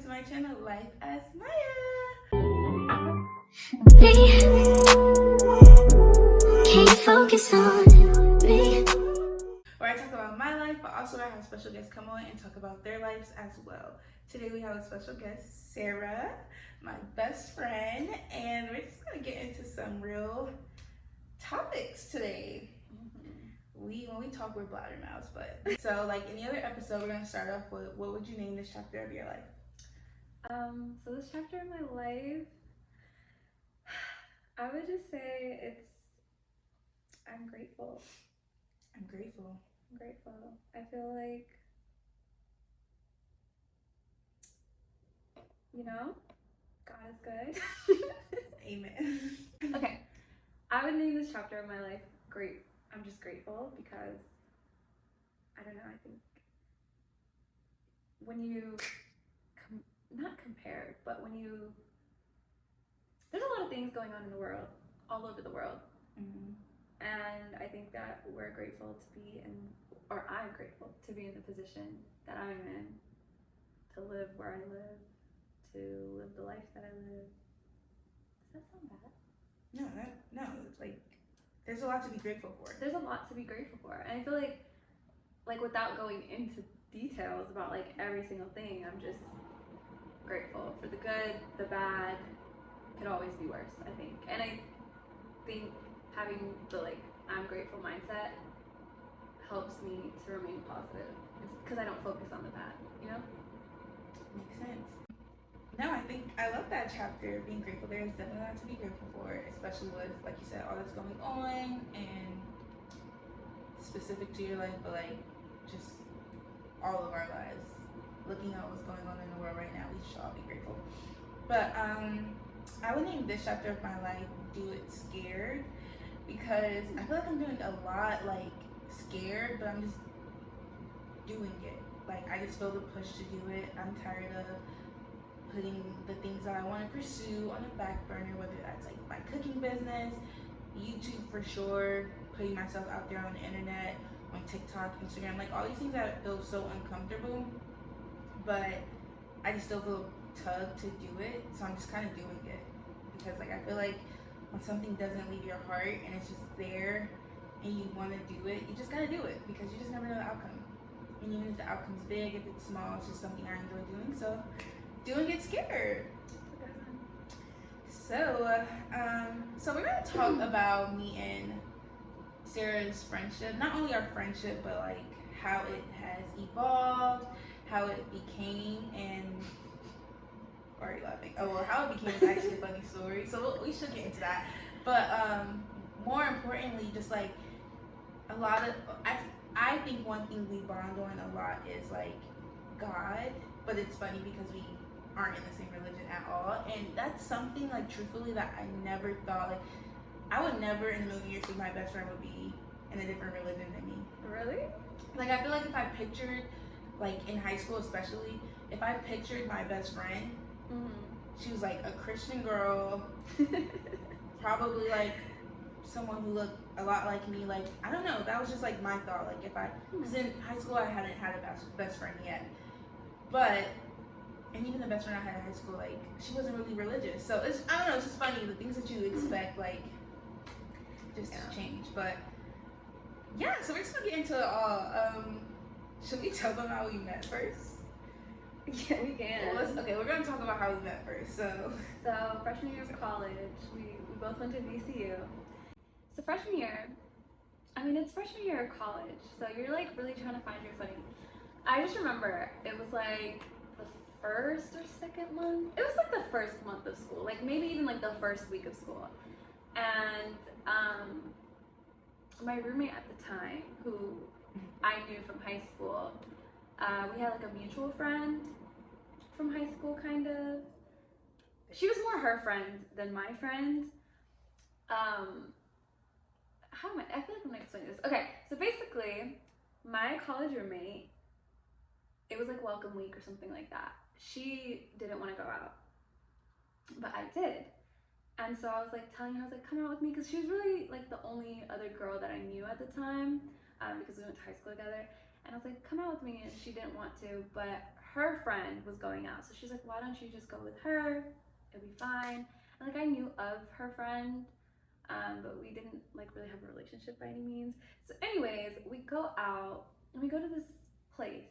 to my channel, Life as Maya. Can't focus on me. Where I talk about my life, but also I have special guests come on and talk about their lives as well. Today we have a special guest, Sarah, my best friend, and we're just gonna get into some real topics today. When we talk, we're blabbermouths, but so like any other episode, we're gonna start off with what would you name this chapter of your life? So this chapter of my life, I would just say I'm grateful. I'm grateful. I'm grateful. I feel like, God is good. Amen. Okay, I would name this chapter of my life great. I'm just grateful because, I don't know, I think when you, not compare, but when you, there's a lot of things going on in the world, all over the world. Mm-hmm. And I think that we're grateful to be in, or I'm grateful to be in the position that I'm in, to live where I live, to live the life that I live. Does that sound bad? No, it's like, there's a lot to be grateful for. There's a lot to be grateful for. And I feel like without going into details about like every single thing, I'm just grateful for the good, the bad. Could always be worse, I think. And I think having the I'm grateful mindset helps me to remain positive because I don't focus on the bad, Makes sense. No, I love that chapter. Being grateful, there's definitely a lot to be grateful for, especially with, like you said, all that's going on and specific to your life, but like just all of our lives. Looking at what's going on in the world right now, we should all be grateful. But I would name this chapter of my life "Do It Scared," because I feel like I'm doing a lot scared, but I'm just doing it. I just feel the push to do it. I'm tired of putting the things that I want to pursue on the back burner, whether that's my cooking business, YouTube for sure, putting myself out there on the internet, on TikTok, Instagram, all these things that feel so uncomfortable, but I just still feel tugged to do it, so I'm just kind of doing it because I feel like when something doesn't leave your heart and it's just there and you want to do it, you just gotta do it because you just never know the outcome. And even if the outcome's big, if it's small, it's just something I enjoy doing. So doing it scared. So we're gonna talk about me and Sarah's friendship. Not only our friendship, but how it has evolved, how it became, and already laughing. Oh well, how it became is actually a funny story. So we should get into that. But more importantly, just a lot of I think one thing we bond on a lot is God. But it's funny because we aren't in the same religion at all, and that's something truthfully that I never thought I would never in a million years think my best friend would be in a different religion than me. Really? I feel like if I pictured in high school especially, if I pictured my best friend, she was a Christian girl, probably someone who looked a lot like me. I don't know, that was just my thought. If I, because in high school I hadn't had a best friend yet, but and even the best friend I had in high school, she wasn't really religious. So it's, I don't know, it's just funny the things that you expect just to change. But yeah, so we're just gonna get into it all. Should we tell them how we met first? Yeah, we can. Well, okay, we're gonna talk about how we met first. So freshman year of college, we both went to VCU. So freshman year, it's freshman year of college, so you're really trying to find your footing. I just remember it was the first or second month. It was the first month of school, maybe even the first week of school. And my roommate at the time, who I knew from high school, we had a mutual friend from high school, kind of. She was more her friend than my friend. I feel like I'm gonna explain this. Okay, so basically, my college roommate, it was welcome week or something like that. She didn't want to go out, but I did. And so I was telling her, come out with me, because she was really the only other girl that I knew at the time, because we went to high school together. And I was come out with me, and she didn't want to, but her friend was going out. So she's like, why don't you just go with her? It'll be fine. And like I knew of her friend, but we didn't like really have a relationship by any means. So anyways, we go out and we go to this place.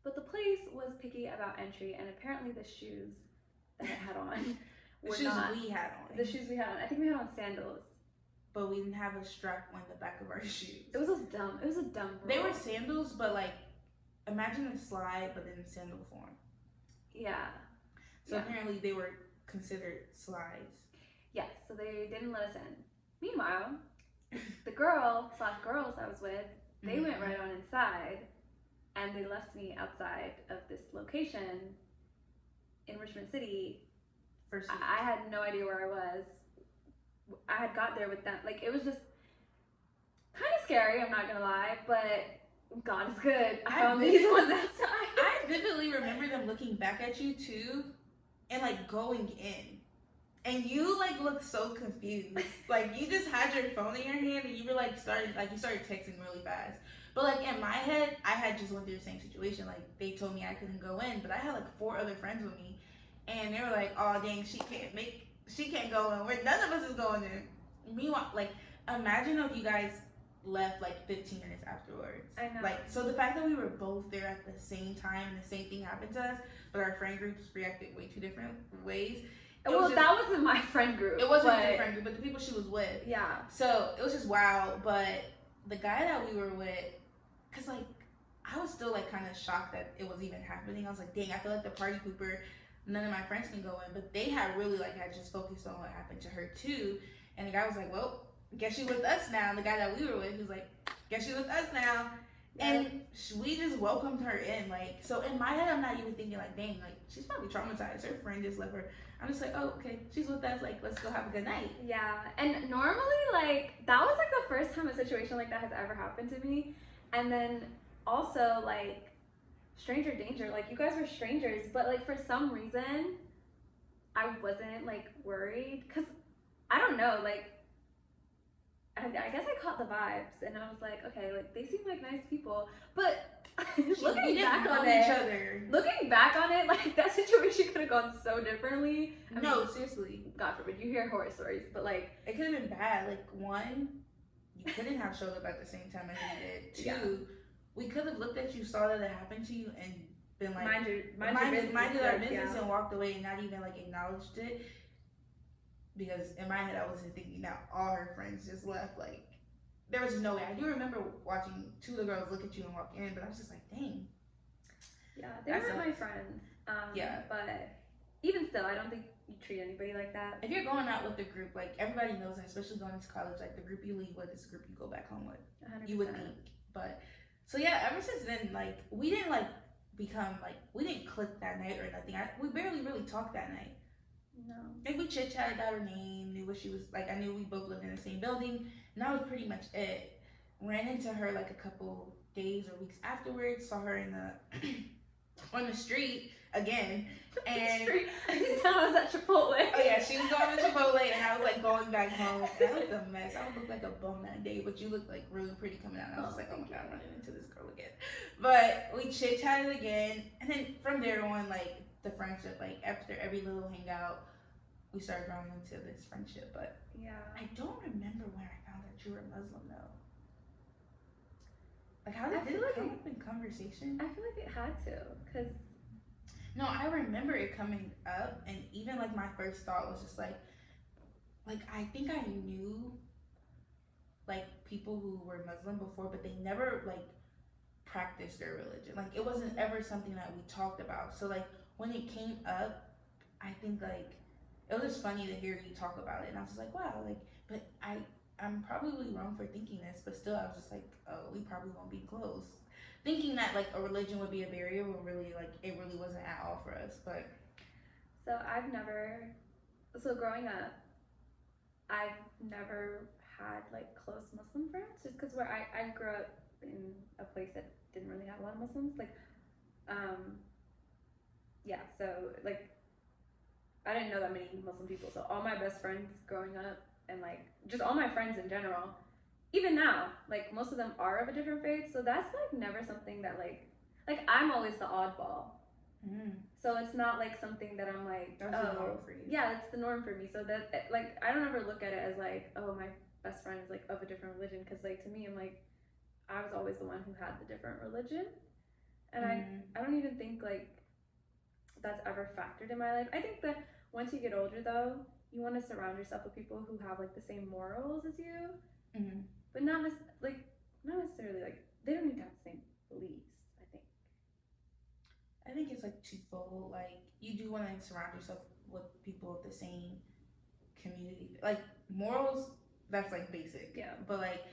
But the place was picky about entry, and apparently the shoes that I had on The were shoes not we had on. the shoes we had on. I think we had on sandals. But we didn't have a strap on the back of our shoes. It was a dumb rule. They were sandals, but like, imagine a slide, but in sandal form. Yeah. So apparently they were considered slides. Yes, so they didn't let us in. Meanwhile, the girls I was with, they went right on inside, and they left me outside of this location in Richmond City. First I had no idea where I was. I had got there with them. Like, it was just kind of scary, I'm not gonna lie, but God is good. I found these ones outside. I vividly remember them looking back at you too, and like going in. And you like looked so confused. Like you just had your phone in your hand and you were like started texting really fast. But like in my head, I had just went through the same situation. Like they told me I couldn't go in, but I had like 4 other friends with me, and they were like, "Oh dang, she can't go in. Where none of us is going in." Meanwhile, like imagine if you guys left like 15 minutes afterwards. I know. Like so the fact that we were both there at the same time and the same thing happened to us, but our friend groups reacted way 2 different ways. Well, that wasn't my friend group. It wasn't your friend group, but the people she was with. Yeah. So it was just wild. But the guy that we were with, cause like I was still like kind of shocked that it was even happening. I was like, dang, I feel like the party pooper. None of my friends can go in, but they had really like had just focused on what happened to her too. And the guy was like, well, guess you with us now. And the guy that we were with, he was like, guess you with us now. And we just welcomed her in. Like, so in my head, I'm not even thinking like, dang, like she's probably traumatized. Her friend just left her. I'm just like, oh, okay, she's with us. Like, let's go have a good night. Yeah, and normally, like, that was like the first time a situation like that has ever happened to me. And then also, like, stranger danger. Like, you guys were strangers, but like for some reason, I wasn't like worried because I don't know, like. I guess I caught the vibes, and I was like, okay, like they seem like nice people, but looking back on it, like that situation could have gone so differently. I mean, seriously, God forbid, you hear horror stories, but like it could have been bad. Like one, you couldn't have showed up at the same time as we did. 2, we could have looked at you, saw that it happened to you, and been like, minded our business, and walked away and not even like acknowledged it. Because in my head, I wasn't thinking that all her friends just left. Like, there was no way. I do remember watching 2 of the girls look at you and walk in, but I was just like, dang. Yeah, they weren't my friends. But even still, I don't think you treat anybody like that. If you're going out with the group, like, everybody knows that, especially going into college, like, the group you leave with is the group you go back home with. 100%. You would think. But, so yeah, ever since then, like, we didn't, like, become, like, we didn't click that night or nothing. We barely really talked that night. No. Like we chit chatted, got her name, knew what she was like. I knew we both lived in the same building, and that was pretty much it. Ran into her like a couple days or weeks afterwards. Saw her in the on the street again, and this time I was at Chipotle. Oh yeah, she was going to Chipotle, and I was like going back home. That was a mess. I would look like a bum that day, but you looked like really pretty coming out. And I was just like, oh my god, I'm running into this girl again. But we chit chatted again, and then from there on, like the friendship, like after every little hangout, we started growing into this friendship. But yeah, I don't remember when I found that you were Muslim though. Like how did it come up in conversation? I feel like it had to, cause no, I remember it coming up, and even like my first thought was just like I think I knew like people who were Muslim before, but they never like practiced their religion. Like it wasn't ever something that we talked about. So like when it came up, I think like it was just funny to hear you talk about it, and I was just like, wow, like, but I'm probably wrong for thinking this, but still I was just like, oh, we probably won't be close. Thinking that like a religion would be a barrier when really like it really wasn't at all for us. But so growing up, I've never had like close Muslim friends, just because where I grew up in a place that didn't really have a lot of Muslims. Like, yeah, so like I didn't know that many Muslim people. So all my best friends growing up, and like just all my friends in general, even now, like most of them are of a different faith. So that's like never something that like I'm always the oddball So it's not like something that I'm like, That's the norm for you. Yeah, it's the norm for me. So that, like, I don't ever look at it as like, oh, my best friend is like of a different religion, because like to me, I'm like, I was always the one who had the different religion, and I don't even think like that's ever factored in my life. I think that once you get older, though, you want to surround yourself with people who have like the same morals as you, but not necessarily like they don't need to have the same beliefs. I think it's like twofold. Like you do want to surround yourself with people of the same community, like morals. That's like basic. Yeah. But like,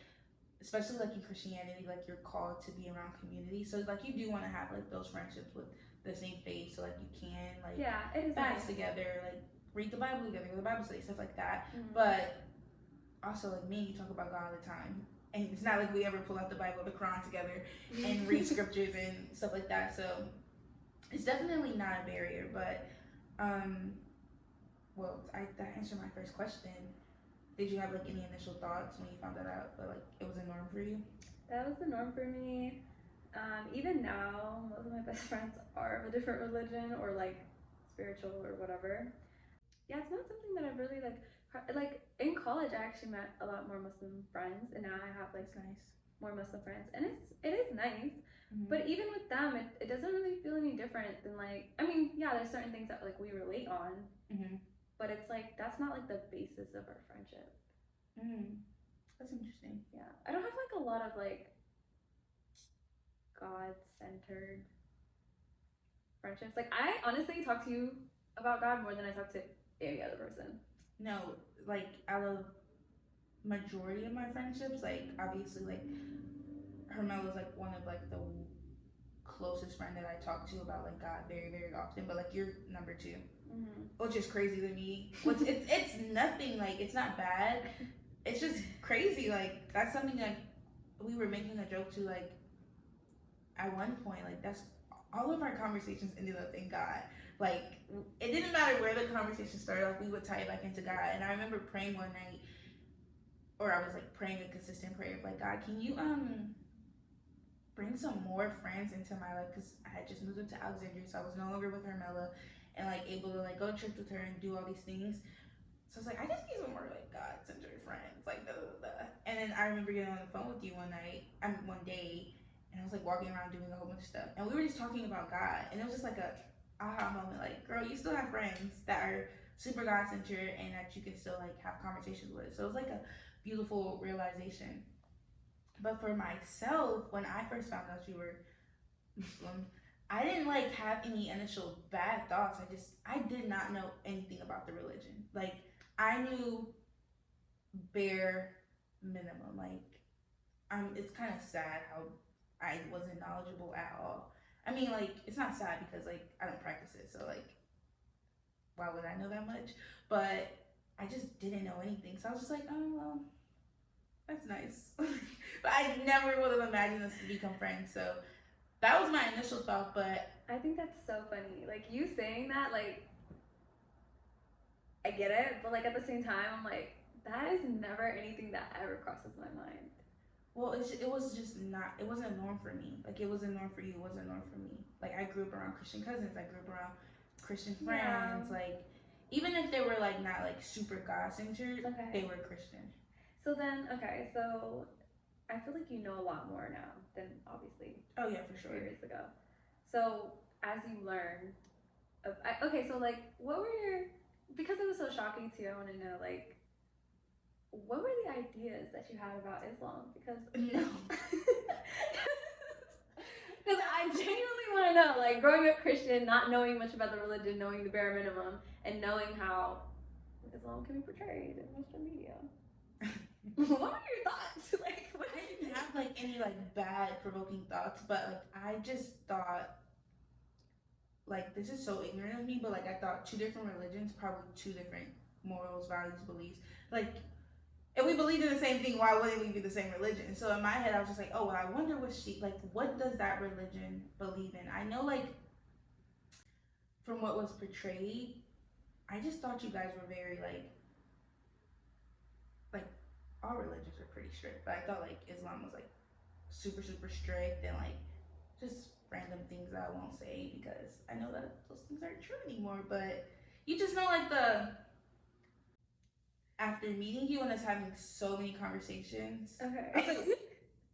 especially like in Christianity, like you're called to be around community. So like you do want to have like those friendships with the same faith, so like you can like it is fast nice. together, like read the Bible together, go to Bible study, stuff like that. But also like me and you talk about God all the time. And it's not like we ever pull out the Bible, the Quran together and read scriptures and stuff like that. So it's definitely not a barrier, but that answered my first question. Did you have like any initial thoughts when you found that out, but like it was a norm for you? That was the norm for me. Even now, most of my best friends are of a different religion or like spiritual or whatever. Yeah, it's not something that I've really like in college. I actually met a lot more Muslim friends, and now I have like more Muslim friends, and it is nice. But even with them, it doesn't really feel any different than like, I mean, yeah, there's certain things that like we relate on, but it's like that's not like the basis of our friendship. That's interesting. Yeah, I don't have like a lot of like God-centered friendships. Like I honestly talk to you about God more than I talk to any other person. No, like out of majority of my friendships, like obviously like Hermela's like one of like the closest friend that I talk to about like God very, very often, but like you're number 2, which is crazy to me. Which it's nothing, like it's not bad. It's just crazy. Like that's something that we were making a joke to, like at one point, like that's all of our conversations ended up in God. Like it didn't matter where the conversation started, like we would tie it back into God. And I remember praying one night, or I was like praying a consistent prayer of like, God, can you bring some more friends into my life, because I had just moved into Alexandria, so I was no longer with Hermela and like able to like go to church with her and do all these things. So I was like, I just need some more like God-centered friends, like And then I remember getting on the phone with you one day, and I was like walking around doing a whole bunch of stuff, and we were just talking about God, and it was just like a aha moment, like, girl, you still have friends that are super God-centered and that you can still like have conversations with. So it was like a beautiful realization. But for myself, when I first found out you were Muslim, I didn't like have any initial bad thoughts. I did not know anything about the religion. Like I knew bare minimum. Like it's kind of sad how I wasn't knowledgeable at all. I mean, like it's not sad because like I don't practice it, so like why would I know that much? But I just didn't know anything, so I was just like, oh well, that's nice. But I never would have imagined us to become friends. So that was my initial thought. But I think that's so funny. Like you saying that, like I get it, but like at the same time, I'm like, that is never anything that ever crosses my mind. Well, it was just not. It wasn't a norm for me. Like it wasn't a norm for you. It wasn't a norm for me. Like I grew up around Christian cousins. I grew up around Christian friends. Yeah. Like even if they were like not like super God-centered, they were Christian. So then, okay, so I feel like you know a lot more now than obviously. Oh yeah, for sure. Years ago. So as you learn, okay, so like, what were your? Because it was so shocking to you, I want to know like, what were the ideas that you had about Islam? Because no. Because I genuinely want to know, like, growing up Christian, not knowing much about the religion, knowing the bare minimum, and knowing how Islam can be portrayed in Western media. What were your thoughts? Like, I didn't have like any like bad provoking thoughts, but like I just thought, like this is so ignorant of me, but like I thought 2 different religions, probably 2 different morals, values, beliefs. Like if we believed in the same thing, why wouldn't we be the same religion? So in my head, I was just like, oh, well, I wonder what does that religion believe in? I know like from what was portrayed, I just thought you guys were very like all religions are pretty strict, but I thought like Islam was like super, super strict and like just random things that I won't say because I know that those things aren't true anymore. But you just know, like, after meeting you and us having so many conversations, Okay. I was like,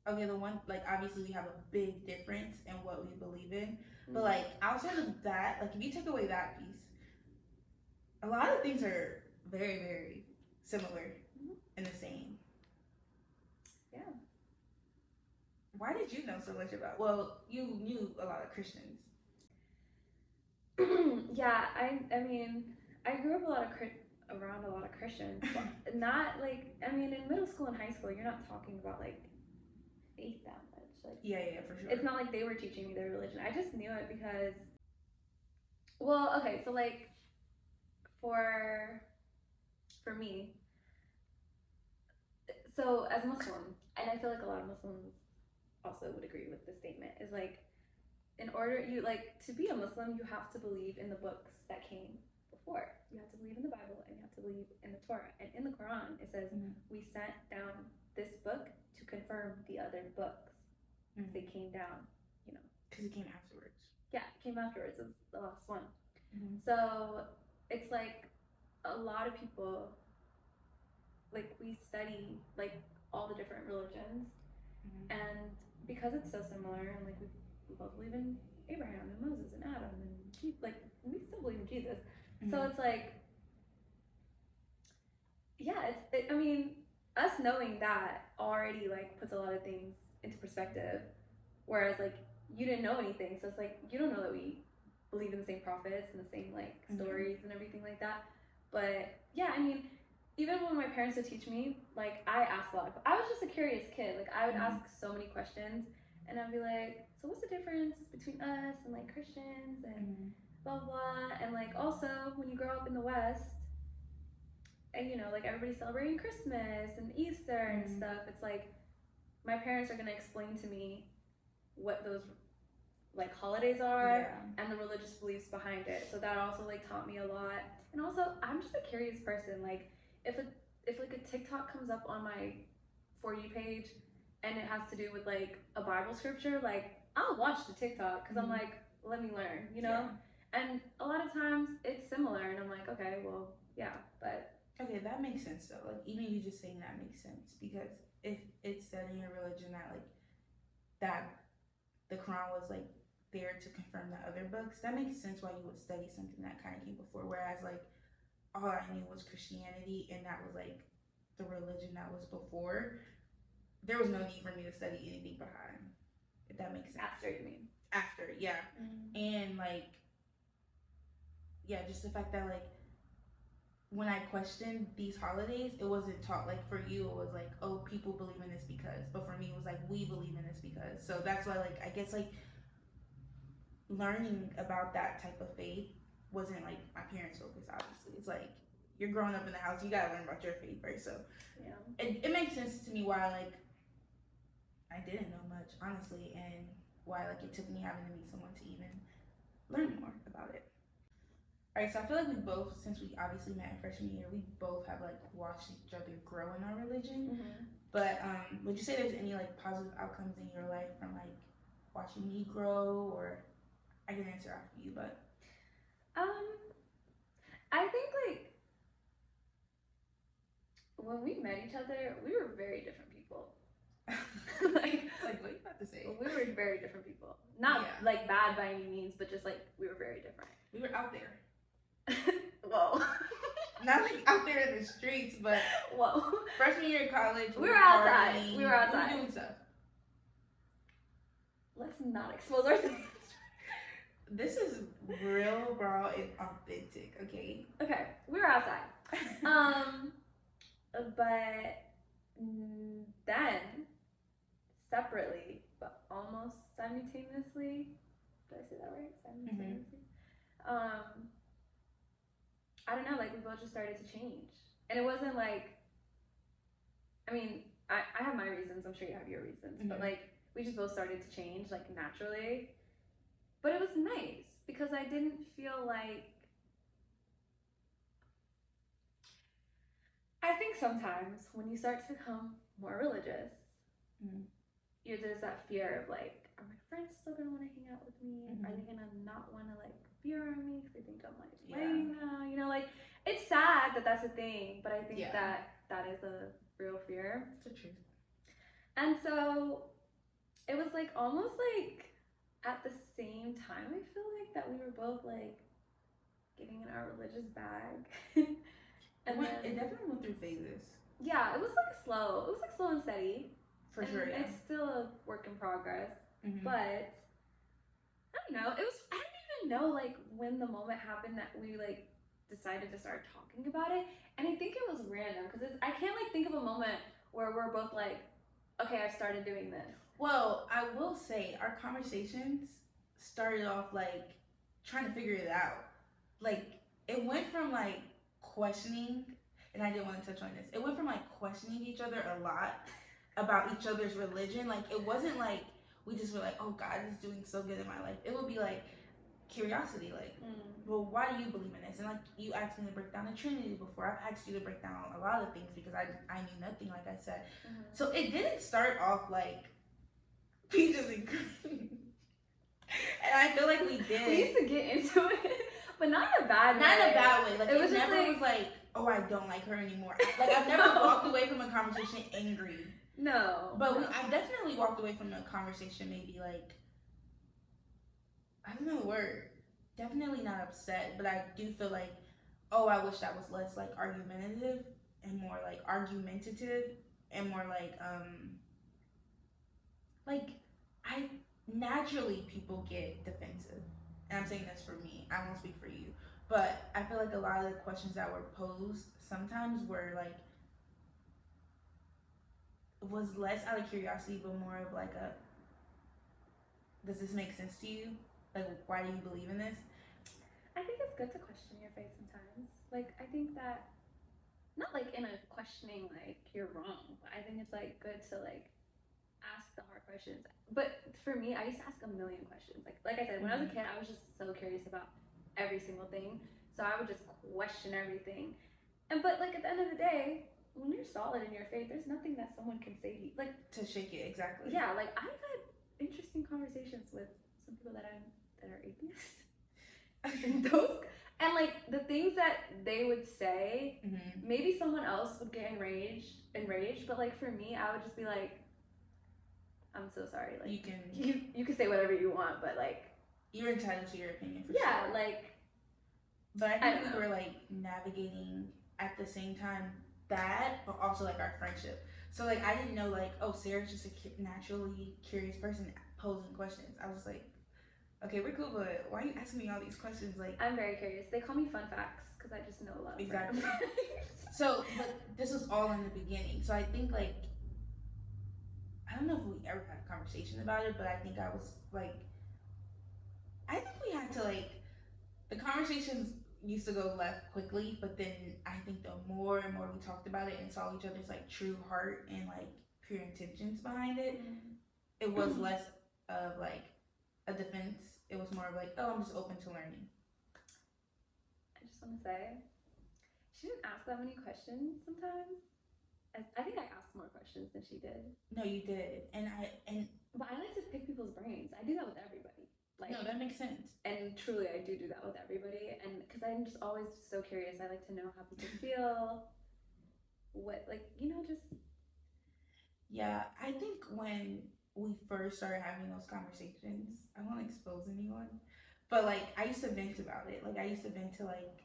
okay, the one, like, obviously we have a big difference in what we believe in, but like outside of that, like, if you take away that piece, a lot of things are very, very similar and the same. Yeah. Why did you know so much about? Well, you knew a lot of Christians. Yeah, I mean, I grew up around a lot of Christians, but not like, I mean, in middle school and high school, you're not talking about like faith that much. Like, Yeah, for sure. it's not like they were teaching me their religion. I just knew it because, well, okay, so like for me, so as a Muslim, and I feel like a lot of Muslims also would agree with this statement, is like, in order, you like, to be a Muslim, you have to believe in the books that came before. You have to believe in the Bible and you have to believe in the Torah. And in the Quran, it says, we sent down this book to confirm the other books. They came down, you know. Because it came afterwards. Yeah, it came afterwards. It was the last one. So it's like a lot of people, like, we study like all the different religions, and because it's so similar, and like we both believe in Abraham and Moses and Adam and like we still believe in Jesus. So it's like, yeah, I mean, us knowing that already like puts a lot of things into perspective, whereas like you didn't know anything, so it's like you don't know that we believe in the same prophets and the same like stories and everything like that. But yeah, I mean, even when my parents would teach me, like, I asked a lot I was just a curious kid. Like, I would ask so many questions, and I'd be like, so what's the difference between us and like Christians and blah blah. And like, also when you grow up in the West, and you know, like, everybody's celebrating Christmas and Easter and stuff, it's like my parents are gonna explain to me what those like holidays are and the religious beliefs behind it. So that also like taught me a lot. And also, I'm just a curious person. Like, if like a TikTok comes up on my For You page and it has to do with like a Bible scripture, like, I'll watch the TikTok because I'm like, let me learn, you know. And a lot of times it's similar, and I'm like, okay, well, yeah, but okay, that makes sense though. Like, even you just saying that makes sense, because if it's said in your religion that like that the Quran was like there to confirm the other books, that makes sense why you would study something that kind of came before. Whereas like all I knew was Christianity, and that was like the religion that was before. There was no need for me to study anything behind, if that makes sense. After, you mean? After, yeah. And like, yeah, just the fact that like when I questioned these holidays, it wasn't taught like, for you it was like, oh, people believe in this because, but for me it was like, we believe in this because. So that's why, like, I guess like learning about that type of faith wasn't like my parents' focus. Obviously, it's like, you're growing up in the house, you gotta learn about your faith first. So yeah, it makes sense to me why like I didn't know much, honestly, and why like it took me having to meet someone to even learn more about it. All right, so I feel like we both, since we obviously met in freshman year, we both have like watched each other grow in our religion. But would you say there's any like positive outcomes in your life from like watching me grow? Or I can answer after you, but I think like when we met each other, we were very different people. like what are you about to say? We were very different people. Not like bad by any means, but just like we were very different. We were out there. Whoa. Not like out there in the streets, but whoa. Freshman year of college, we were outside. We were outside. We were doing stuff. Let's not expose ourselves. This is real, raw, and authentic. Okay. Okay, we were outside. But then separately, but almost simultaneously. Did I say that right? Simultaneously. I don't know, like, we both just started to change. And it wasn't like, I mean, I have my reasons, I'm sure you have your reasons, but like, we just both started to change, like, naturally. But it was nice because I didn't feel like, I think sometimes when you start to become more religious, there's that fear of like, are my friends still gonna want to hang out with me? Mhm. Are they gonna not want to like be around me because they think I'm like Yeah. lame now? You know, like it's sad that that's a thing, but I think Yeah. that is a real fear. It's the truth. And so it was like almost like at the same time, I feel like that we were both like getting in our religious bag. And It definitely went through phases. Yeah, it was like slow. It was like slow and steady. For sure, yeah. It's still a work in progress. Mhm. But I don't know. I don't even know like when the moment happened that we like decided to start talking about it. And I think it was random because I can't like think of a moment where we're both like, okay, I started doing this. Well, I will say our conversations started off like trying to figure it out. Like it went from like questioning, and I didn't want to touch on this. It went from like questioning each other a lot about each other's religion. Like it wasn't like we just were like, oh, God is doing so good in my life. It would be like curiosity, like, well, why do you believe in this? And like you asked me to break down the Trinity before. I've asked you to break down a lot of things because I knew nothing, like I said. So it didn't start off like peaches and cream. And I feel like we did. We used to get into it, but not in a bad way. Not in a bad way. Like it was never just was like, oh, I don't like her anymore. Like I've never walked away from a conversation angry. No. But I definitely walked away from the conversation maybe like, I don't know the word. Definitely not upset, but I do feel like, oh, I wish that was less like argumentative and more like argumentative and more like I naturally people get defensive. And I'm saying this for me. I won't speak for you. But I feel like a lot of the questions that were posed sometimes were like was less out of curiosity but more of like a, does this make sense to you? Like, why do you believe in this? I think it's good to question your faith sometimes. Like, I think that, not like in a questioning, like, you're wrong, but I think it's like good to like ask the hard questions. But for me, I used to ask a million questions. Like I said, when I was a kid, I was just so curious about every single thing. So I would just question everything. But like at the end of the day, when you're solid in your faith, there's nothing that someone can say to you, like to shake it. Exactly. Yeah, like I've had interesting conversations with some people that are atheists, and like the things that they would say, maybe someone else would get enraged, but like for me, I would just be like, I'm so sorry. Like you can say whatever you want, but like you're entitled to your opinion for yeah, sure. like. But I think we were like navigating at the same time that, but also like our friendship. So like I didn't know like, oh, Sarah's just a naturally curious person posing questions. I was like, okay, we're cool, but why are you asking me all these questions? Like I'm very curious. They call me fun facts because I just know a lot of exactly. So, but this was all in the beginning. So I think like, I don't know if we ever had a conversation about it, but I think I was like, I think we had to like, the conversations used to go left quickly, but then I think the more and more we talked about it and saw each other's like true heart and like pure intentions behind it, it was less of like a defense. It was more of like, oh, I'm just open to learning. I just want to say, she didn't ask that many questions sometimes. I think I asked more questions than she did. No, you did, but I like to pick people's brains. I do that with everybody. Like, no, that makes sense. And truly, I do that with everybody. And because I'm just always so curious, I like to know how people feel. What, like, just. Yeah, I think when we first started having those conversations, I won't expose anyone, but like I used to vent about it. Like I used to vent to like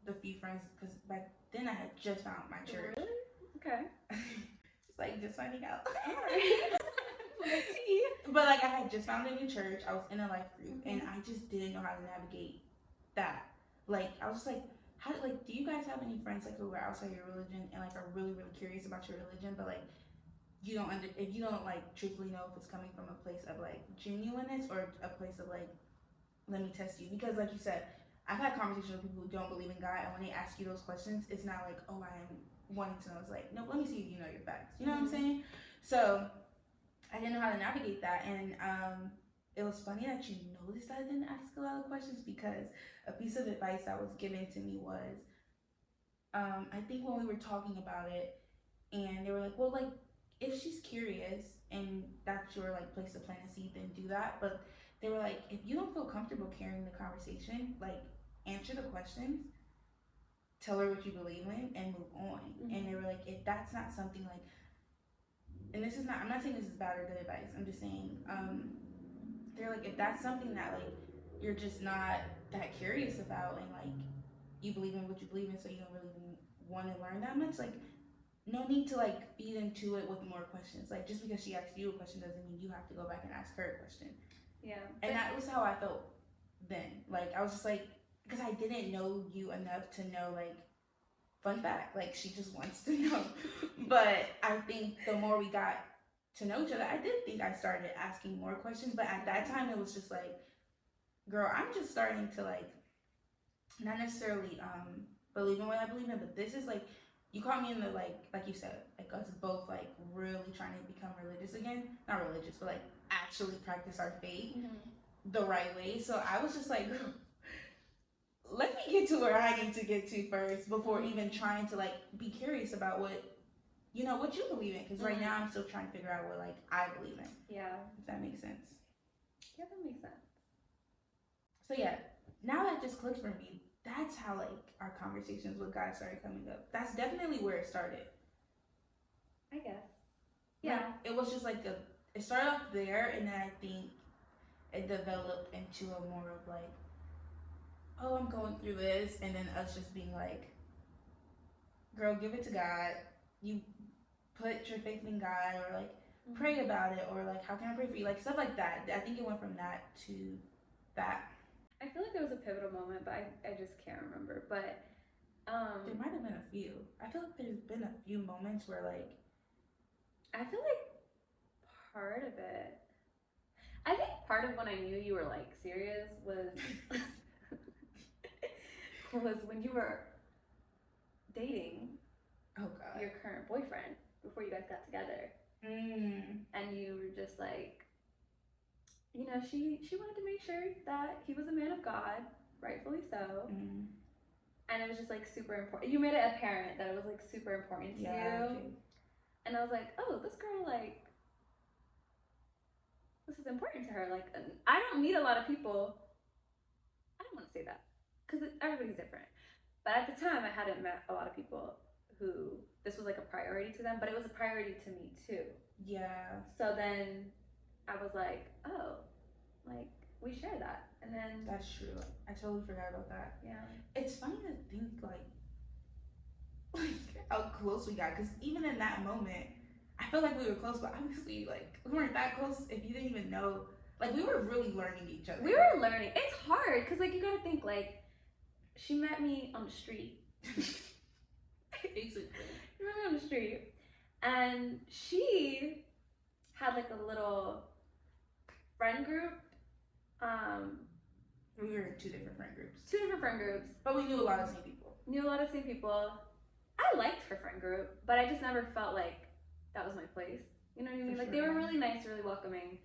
the few friends because back then I had just found my church. Really? Okay. It's like just finding out. Alright. But like I had just found a new church. I was in a life group and I just didn't know how to navigate that. Like I was just like, do you guys have any friends like who are outside your religion and like are really, really curious about your religion, but like if you don't like truthfully know if it's coming from a place of like genuineness or a place of like, let me test you? Because like you said, I've had conversations with people who don't believe in God, and when they ask you those questions, it's not like, oh, I am wanting to know. It's like, no, let me see if you know your facts. You know what I'm saying? So I didn't know how to navigate that, and it was funny that you noticed I didn't ask a lot of questions because a piece of advice that was given to me was, I think when we were talking about it, and they were like, well, like, if she's curious and that's your like place to plant a seed, then do that. But they were like, if you don't feel comfortable carrying the conversation, like answer the questions, tell her what you believe in, and move on. And they were like, if that's not something like, and this is not, I'm not saying this is bad or good advice. I'm just saying, they're like, if that's something that like you're just not that curious about, and like you believe in what you believe in, so you don't really want to learn that much, like no need to like feed into it with more questions. Like just because she asked you a question doesn't mean you have to go back and ask her a question. Yeah. And that was how I felt then. Like I was just like, because I didn't know you enough to know like, fun fact, like she just wants to know. But I think the more we got to know each other, I did think I started asking more questions. But at that time, it was just like, girl, I'm just starting to like, not necessarily believe in what I believe in, but this is like, you caught me in the like you said, like us both like really trying to become religious again. Not religious, but like actually practice our faith the right way. So I was just like, girl, let me get to where I need to get to first before even trying to like be curious about what what you believe in, because right now I'm still trying to figure out what like I believe in. Yeah. If that makes sense. Yeah, that makes sense. So yeah, now that just clicked for me. That's how like our conversations with God started coming up. That's definitely where it started. I guess. Yeah. Like, it was just like it started off there, and then I think it developed into a more of like, oh, I'm going through this, and then us just being like, girl, give it to God. You put your faith in God, or like pray about it, or like, how can I pray for you? Like stuff like that. I think it went from that to that. I feel like there was a pivotal moment, but I just can't remember. But there might have been a few. I feel like there's been a few moments where like, I feel like part of it, I think part of when I knew you were like serious was was when you were dating your current boyfriend before you guys got together. And you were just like, she wanted to make sure that he was a man of God, rightfully so. And it was just like super important. You made it apparent that it was like super important to you. Okay. And I was like, oh, this girl, like, this is important to her. Like, I don't meet a lot of people. I don't want to say that because everybody's different. But at the time, I hadn't met a lot of people who this was like a priority to them, but it was a priority to me too. Yeah. So then I was like, oh, like we share that. And then that's true. I totally forgot about that. Yeah. It's funny to think like how close we got, because even in that moment, I felt like we were close, but obviously like we weren't that close if you didn't even know. Like we were really learning each other. We were learning. It's hard because like you gotta think like she met me on the street. Basically. She met me on the street, and she had like a little friend group. We were in two different friend groups. But we knew a lot of the same people. I liked her friend group, but I just never felt like that was my place. You know what I mean? Like, they were really nice, really welcoming,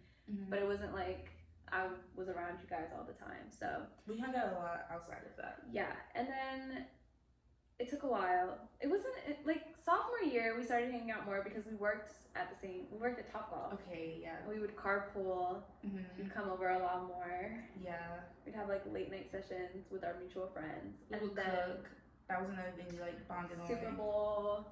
but it wasn't like I was around you guys all the time. So we hung out a lot outside of that. Yeah, and then it took a while. It wasn't like sophomore year we started hanging out more because we worked at Topgolf. Okay, yeah. We would carpool. She'd come over a lot more. Yeah. We'd have like late night sessions with our mutual friends. We would cook. That was another thing we like bonded on. Super Bowl,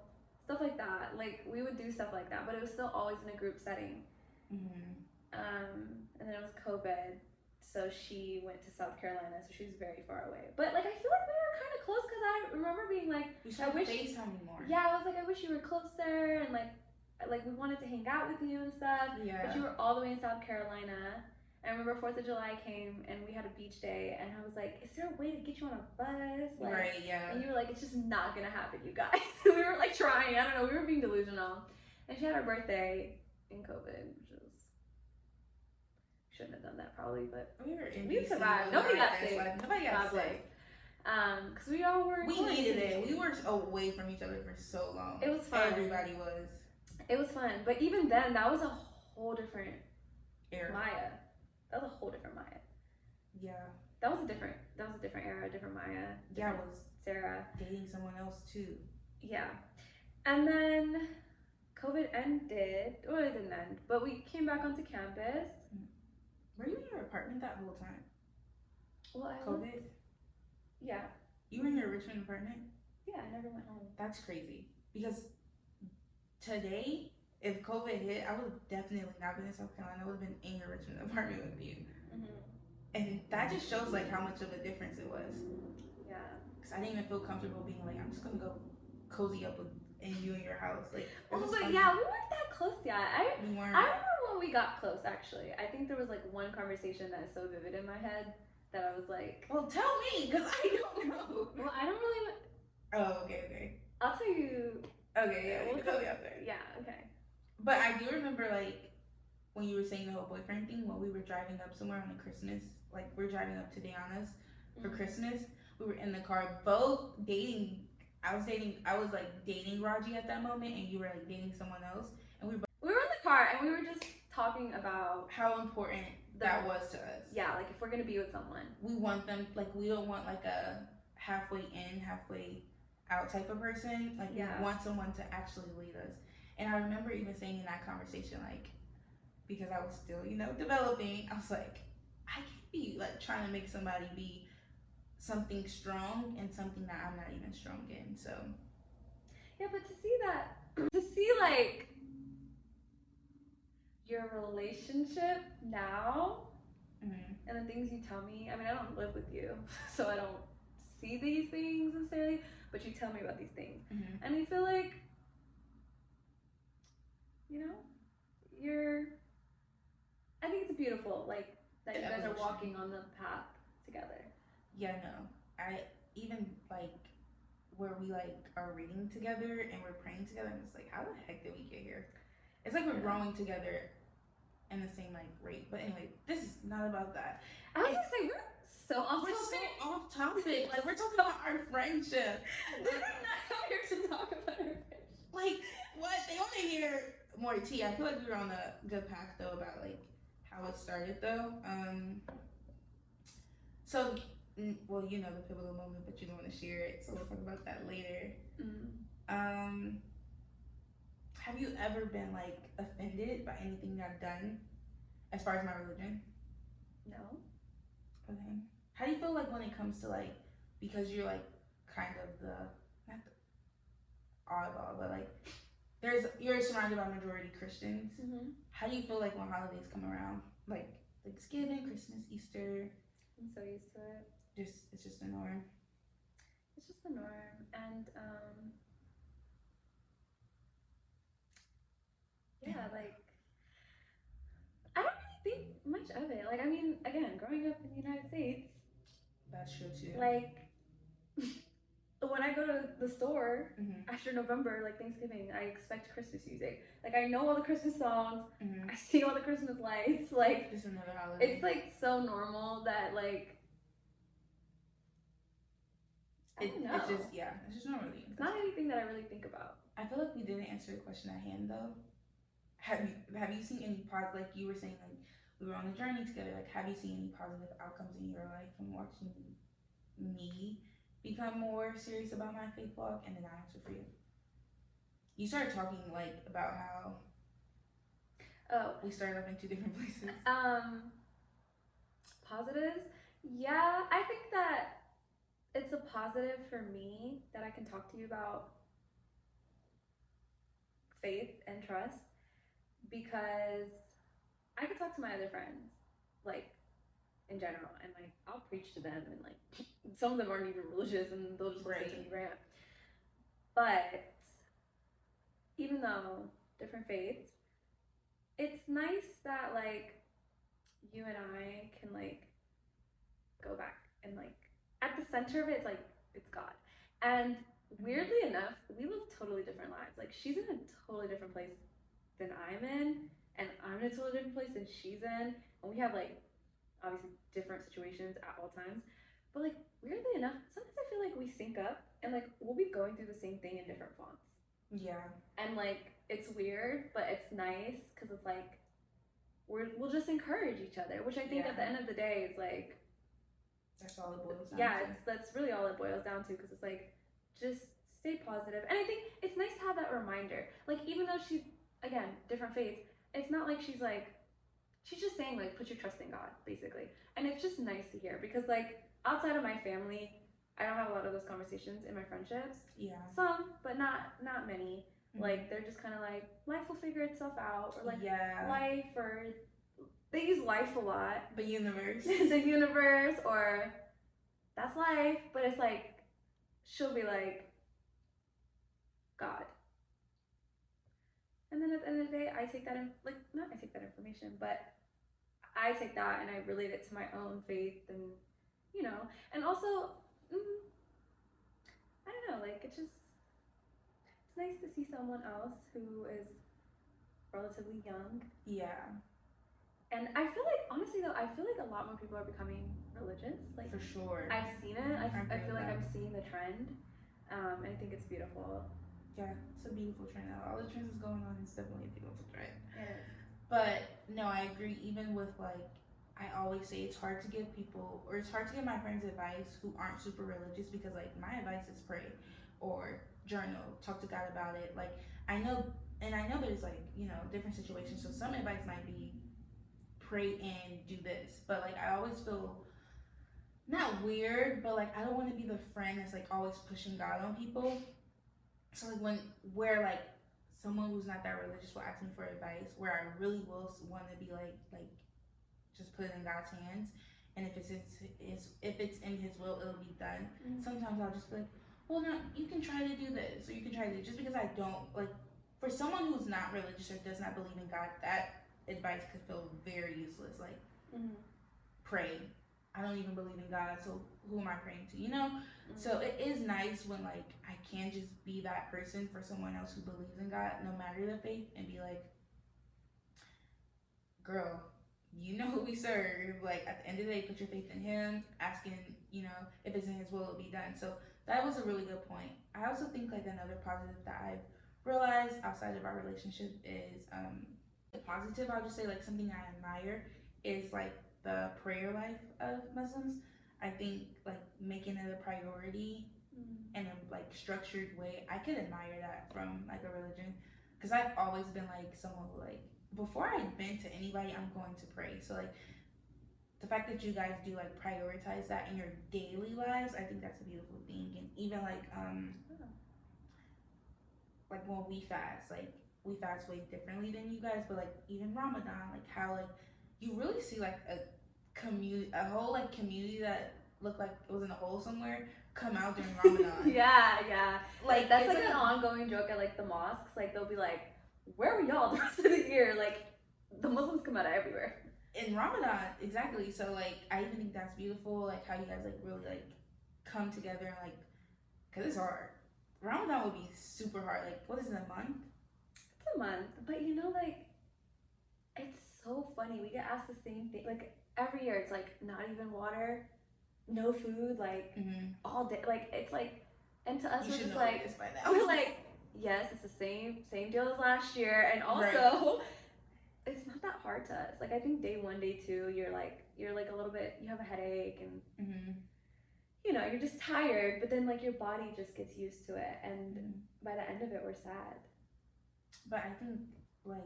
stuff like that. Like we would do stuff like that, but it was still always in a group setting. And then it was COVID, so she went to South Carolina, so she was very far away. But like I feel like we were kind of close because I remember being like, I wish FaceTime more. Yeah, I was like, I wish you were closer, and like we wanted to hang out with you and stuff. Yeah. But you were all the way in South Carolina. I remember 4th of July came and we had a beach day, and I was like, is there a way to get you on a bus? Like, right, yeah. And you were like, it's just not gonna happen, you guys. We were like trying, I don't know, we were being delusional. And she had her birthday in COVID, which was, shouldn't have done that probably, but we survived. Nobody got sick. Because we all were. We needed it. We were away from each other for so long. It was fun. Everybody was. It was fun, but even then, that was a whole different era. Maya. That was a whole different Maya. Yeah. That was a different era, a different Maya. Yeah, it was Sarah dating someone else too. Yeah. And then COVID ended. Well, it didn't end, but we came back onto campus. Were you in your apartment that whole time? Well, COVID? Yeah. You were in your Richmond apartment? Yeah, I never went home. That's crazy. Because today, if COVID hit, I would have definitely not been in South Carolina. I would have been in your Richmond apartment with you. And that just shows like how much of a difference it was. Yeah. Because I didn't even feel comfortable being like, I'm just gonna go cozy up with in you in your house. Like, oh, but yeah, we weren't that close yet. I remember when we got close. Actually, I think there was like one conversation that is so vivid in my head that I was like, well, tell me, because I don't know. Well, I don't really. Oh, okay. I'll tell you. Okay, yeah, we'll tell me after. Yeah, okay. But I do remember like when you were saying the whole boyfriend thing when we were driving up somewhere on a Christmas. Like we're driving up to Diana's for Christmas. We were in the car, both dating. I was like dating Raji at that moment, and you were like dating someone else. And we were in the car, and we were just talking about how important that was to us. Yeah, like if we're gonna be with someone, we want them. Like we don't want like a halfway in, halfway out type of person. Like we want someone to actually lead us. And I remember even saying in that conversation, like because I was still, developing. I was like, I can't be like trying to make somebody be something strong and something that I'm not even strong in. So yeah, but to see like your relationship now and the things you tell me. I mean, I don't live with you, so I don't see these things necessarily, but you tell me about these things, and I feel like I think it's beautiful, like that you guys are walking on the path together. Yeah, no. I even like where we like are reading together and we're praying together, and it's like, how the heck did we get here? It's like we're growing together in the same like rate. But anyway, this is not about that. I was gonna say we're so off topic. Like we're talking about our friendship. We're not here to talk about our friendship. Like what? They want to hear more tea. I feel like we were on a good path though about like how it started though. So, well, the pivotal moment, but you don't want to share it, so we'll talk about that later. Have you ever been like offended by anything I've done as far as my religion? No. Okay. How do you feel like when it comes to like, because you're like kind of not the oddball, but like you're surrounded by majority Christians. How do you feel like when holidays come around, like Thanksgiving, Christmas, Easter? I'm so used to it. It's just the norm. It's just the norm, and like I don't really think much of it. Like I mean, again, growing up in the United States, that's true too. Like when I go to the store after November, like Thanksgiving, I expect Christmas music. Like I know all the Christmas songs. I see all the Christmas lights. Like just another holiday. It's like so normal that like it's just normal. It's not anything that I really think about. I feel like we didn't answer the question at hand though. Have you seen any like you were saying, like we were on a journey together, like have you seen any positive outcomes in your life from watching me become more serious about my faith walk? And then I answer for you. You started talking like about how we started off in two different places. Positives? Yeah, I think that it's a positive for me that I can talk to you about faith and trust, because I could talk to my other friends, like in general, and like I'll preach to them, and like some of them aren't even religious, and they'll just listen to me rant. But even though different faiths, it's nice that like you and I can like go back and like at the center of it, it's God. And weirdly enough, we live totally different lives. Like she's in a totally different place than I'm in, and I'm in a totally different place than she's in. And we have like obviously different situations at all times. But like weirdly enough, sometimes I feel like we sync up and like we'll be going through the same thing in different fonts. Yeah. And like it's weird, but it's nice because it's like we'll just encourage each other, which I think at the end of the day is like that's all it boils down to. Yeah, that's really all it boils down to, because it's like just stay positive. And I think it's nice to have that reminder. Like even though she's again, different faiths, it's not like she's just saying like put your trust in God, basically. And it's just nice to hear because like outside of my family, I don't have a lot of those conversations in my friendships. Yeah. Some, but not many. Like they're just kind of like life will figure itself out, or like life, or they use life a lot. The universe. The universe, or that's life. But it's like she'll be like God. And then at the end of the day, I take that not I take that information, but I take that and I relate it to my own faith, and and also I don't know, like it's nice to see someone else who is relatively young. Yeah. And I feel like, honestly though, I feel like a lot more people are becoming religious. Like for sure. I've seen it. I feel like I'm seeing the trend, and I think it's beautiful. Yeah, it's a beautiful trend. All the trends is going on. It's definitely a beautiful trend. Yes. But no, I agree. Even with like, I always say it's hard to give people, or it's hard to give my friends advice who aren't super religious, because like my advice is pray or journal, talk to God about it. Like I know there's like different situations. So some advice might be pray and do this, but like I always feel not weird, but like I don't want to be the friend that's like always pushing God on people. So like where like someone who's not that religious will ask me for advice, where I really will want to be like just put it in God's hands, and if it's in His will, it'll be done. Sometimes I'll just be like, well, no, you can try to do this, or you can try to do, just because I don't like, for someone who's not religious or does not believe in God, that advice could feel very useless. Like pray. I don't even believe in God, so who am I praying to? So it is nice when like I can just be that person for someone else who believes in God, no matter the faith, and be like, girl, you know who we serve. Like at the end of the day, put your faith in Him, asking, if it's in His will, it'll be done. So that was a really good point. I also think like another positive that I've realized outside of our relationship is the positive, I'll just say like something I admire is like the prayer life of Muslims. I think like making it a priority in a like structured way, I could admire that from like a religion, because I've always been like someone who like, before I vent to anybody, I'm going to pray. So like the fact that you guys do like prioritize that in your daily lives, I think that's a beautiful thing. And even like when we fast, like we fast way differently than you guys, but like even Ramadan, like how like you really see like a whole like community that looked like it was in a hole somewhere come out during Ramadan. Yeah. Like that's like an ongoing joke at like the mosques. Like they'll be like, where were y'all the rest of the year? Like the Muslims come out of everywhere. In Ramadan, exactly. So like I even think that's beautiful, like how you guys like really like come together and like, cause it's hard. Ramadan would be super hard. Like what is it, a month? It's a month, but like it's so funny. We get asked the same thing like every year. It's like not even water, no food, like all day. Like it's like, and to us we're just like, we're like, yes, it's the same deal as last year, and also it's not that hard to us. Like I think day 1, day 2, you're like a little bit, you have a headache and you're just tired, but then like your body just gets used to it, and by the end of it we're sad. But I think like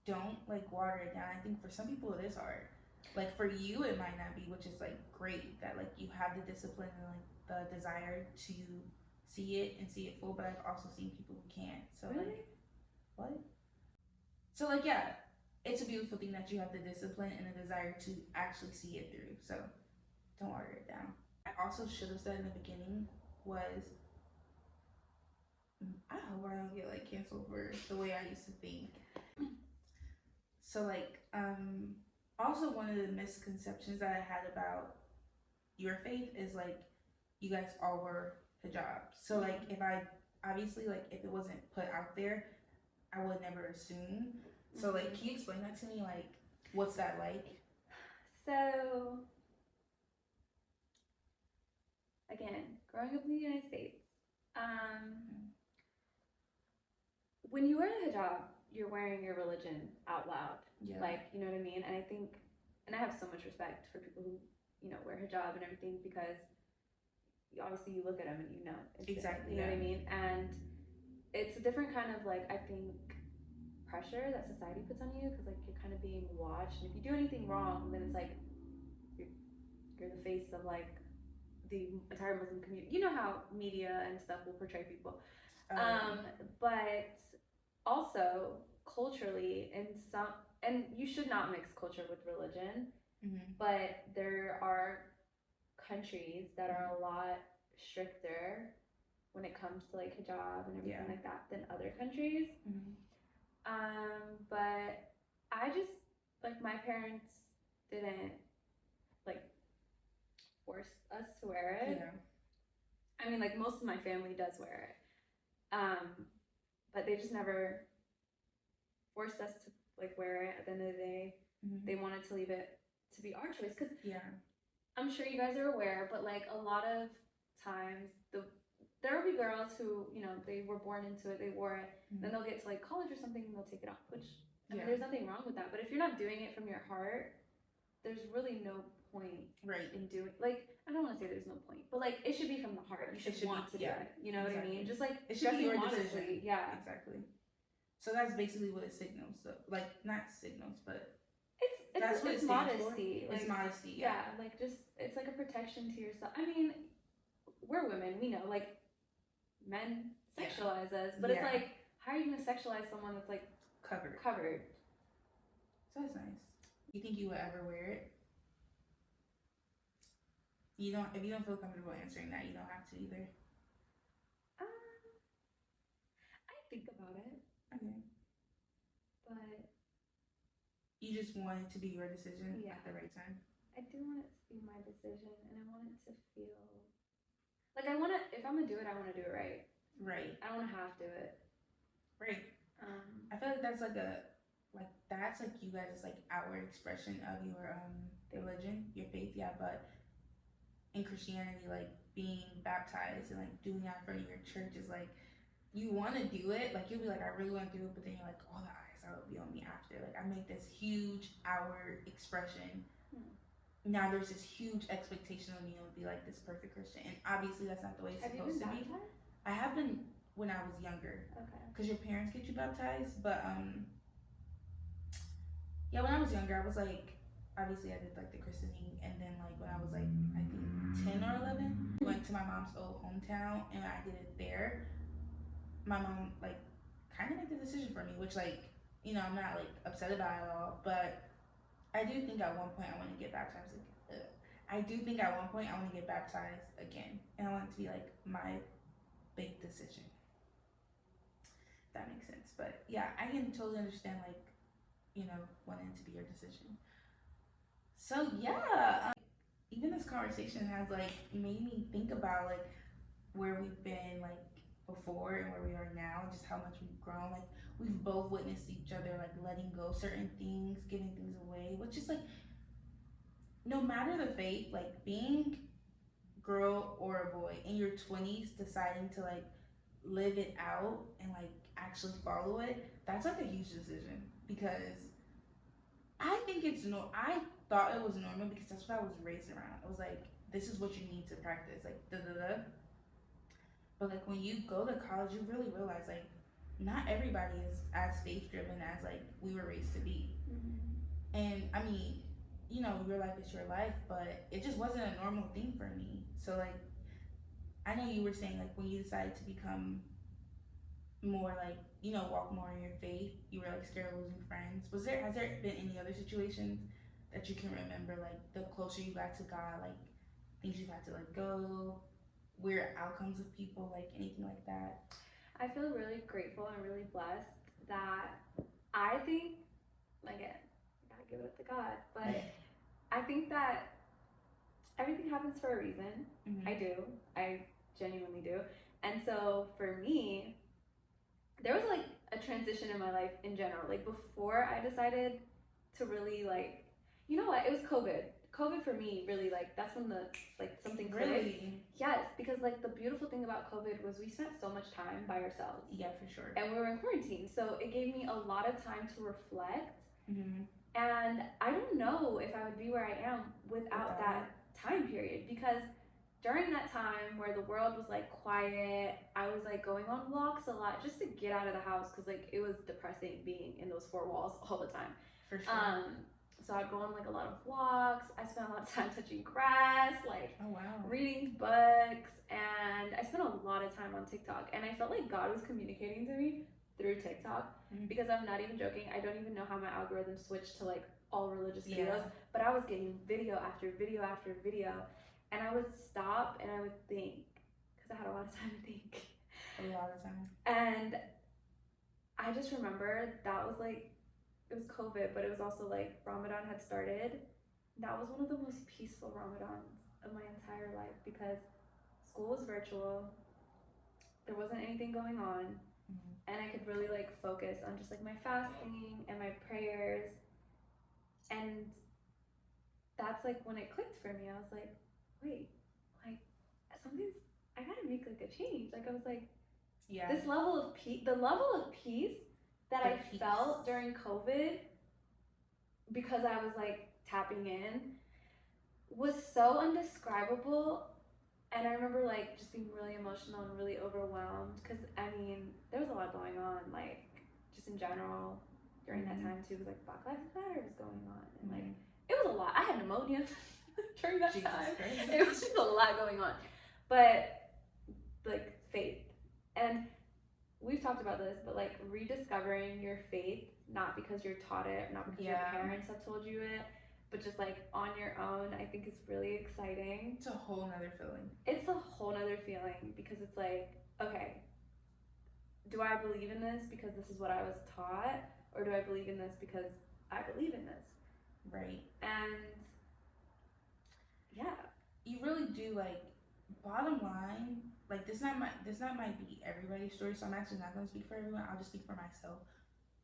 don't like water it down. I think for some people it is hard. Like for you it might not be, which is like great that like you have the discipline and like the desire to see it and see it full, but I've also seen people who can't. So really? Like what? So like yeah, it's a beautiful thing that you have the discipline and the desire to actually see it through. So don't water it down. I also should have said in the beginning was, I hope I don't get like canceled for the way I used to think. So like also one of the misconceptions that I had about your faith is like you guys all wear hijab. So like if it wasn't put out there, I would never assume. So like can you explain that to me? Like what's that like? So again, growing up in the United States, when you wear a hijab, you're wearing your religion out loud. Yeah. Like, you know what I mean? And I think, and I have so much respect for people who, wear hijab and everything, because obviously you look at them and you know. Exactly. You know what I mean? And it's a different kind of like, I think, pressure that society puts on you, because like you're kind of being watched, and if you do anything wrong, then it's like you're the face of like the entire Muslim community. You know how media and stuff will portray people. But also culturally, and you should not mix culture with religion, but there are countries that are a lot stricter when it comes to like hijab and everything like that than other countries. But I just, like, my parents didn't like force us to wear it. I mean, like, most of my family does wear it, but they just never forced us to like wear it. At the end of the day, they wanted to leave it to be our choice, because I'm sure you guys are aware, but like a lot of times there will be girls who, you know, they were born into it, they wore it, then they'll get to like college or something and they'll take it off, which I mean, there's nothing wrong with that. But if you're not doing it from your heart, there's really no point in doing, like, I don't want to say there's no point, but like it should be from the heart. You should want to do it. You know what I mean? Just like it should be your decision. Yeah, exactly. So that's basically what it signals. So, like, not signals, but it's modesty. Like, it's modesty. Yeah, like just it's like a protection to yourself. I mean, we're women. We know, like, men sexualize us, but it's like, how are you gonna sexualize someone that's like covered? So that's nice. You think you would ever wear it? You don't. If you don't feel comfortable answering that, you don't have to either. I think about it. Okay. But you just want it to be your decision at the right time. I do want it to be my decision, and I want it to feel like I want to. If I'm gonna do it, I want to do it right. Right. I don't want to have to do it. Right. I feel like that's like that's like you guys' like outward expression of your religion, your faith. Yeah, but in Christianity, like being baptized and like doing that in front of your church is like, you want to do it, like you'll be like, I really want to do it, but then you're like, all the eyes will be on me after. Like, I make this huge outward expression. Now there's this huge expectation of me to be like this perfect Christian, and obviously that's not the way it's supposed to be. I have been when I was younger. Okay. Because your parents get you baptized, but yeah, when I was younger, I was like, obviously I did like the christening, and then like when I was like, I think 10 or 11, I went to my mom's old hometown and I did it there. My mom like kind of made the decision for me, which, like, you know, I'm not like upset about it at all, but I do think at one point I want to get baptized again. I do think at one point I want to get baptized again, and I want it to be like my big decision. If that makes sense. But yeah, I can totally understand, like, you know, wanting it to be your decision. So yeah, even this conversation has like made me think about like where we've been like before and where we are now, and just how much we've grown. Like, we've both witnessed each other like letting go certain things, giving things away, which is like, no matter the faith, like being girl or a boy in your 20s deciding to like live it out and like actually follow it, that's like a huge decision. Because I think I thought it was normal because that's what I was raised around. It was like, this is what you need to practice, like But like when you go to college, you really realize like not everybody is as faith driven as like we were raised to be. And I mean, you know, your life is your life, but it just wasn't a normal thing for me. So like, I know you were saying like when you decided to become more like, you know, walk more in your faith, you were like scared of losing friends. Has there been any other situations that you can remember, like the closer you got to God, like things you've had to let go, weird outcomes of people, like anything like that? I feel really grateful and really blessed that I think, like, I gotta give it up to God, but I think that everything happens for a reason. I genuinely do. And so for me, there was like a transition in my life in general. Like, before I decided to really, like, you know what, it was COVID for me, really, like, that's when the, like, something clicked. Really? Yes, because, like, the beautiful thing about COVID was we spent so much time by ourselves. Yeah, for sure. And we were in quarantine, so it gave me a lot of time to reflect. And I don't know if I would be where I am without that time period, because during that time where the world was like quiet, I was like going on walks a lot just to get out of the house because like it was depressing being in those four walls all the time. For sure. So I'd go on like a lot of walks. I spent a lot of time touching grass, like Oh wow. reading books, and I spent a lot of time on TikTok. And I felt like God was communicating to me through TikTok because I'm not even joking. I don't even know how my algorithm switched to like all religious videos, but I was getting video after video after video, and I would stop and I would think because I had a lot of time to think. A lot of time. And I just remember that was like, it was COVID, but it was also like Ramadan had started. That was one of the most peaceful Ramadans of my entire life because school was virtual. There wasn't anything going on. And I could really like focus on just like my fasting and my prayers. And that's like when it clicked for me. I was like, wait, like I gotta make like a change. Like I was like, this level of peace, the level of peace that I felt during COVID because I was like tapping in was so indescribable. And I remember like just being really emotional and really overwhelmed because I mean there was a lot going on, like just in general during that time too. It was like Black Lives Matter was going on and like it was a lot. I had pneumonia during that time. It was just a lot going on. But like faith, and we've talked about this, but like rediscovering your faith, not because you're taught it, not because your parents have told you it, but just like on your own, I think is really exciting. It's a whole nother feeling. It's a whole nother feeling because it's like, okay, do I believe in this because this is what I was taught, or do I believe in this because I believe in this? Right. And yeah, you really do. Like, bottom line, like this not might be everybody's story, so I'm actually not going to speak for everyone. I'll just speak for myself.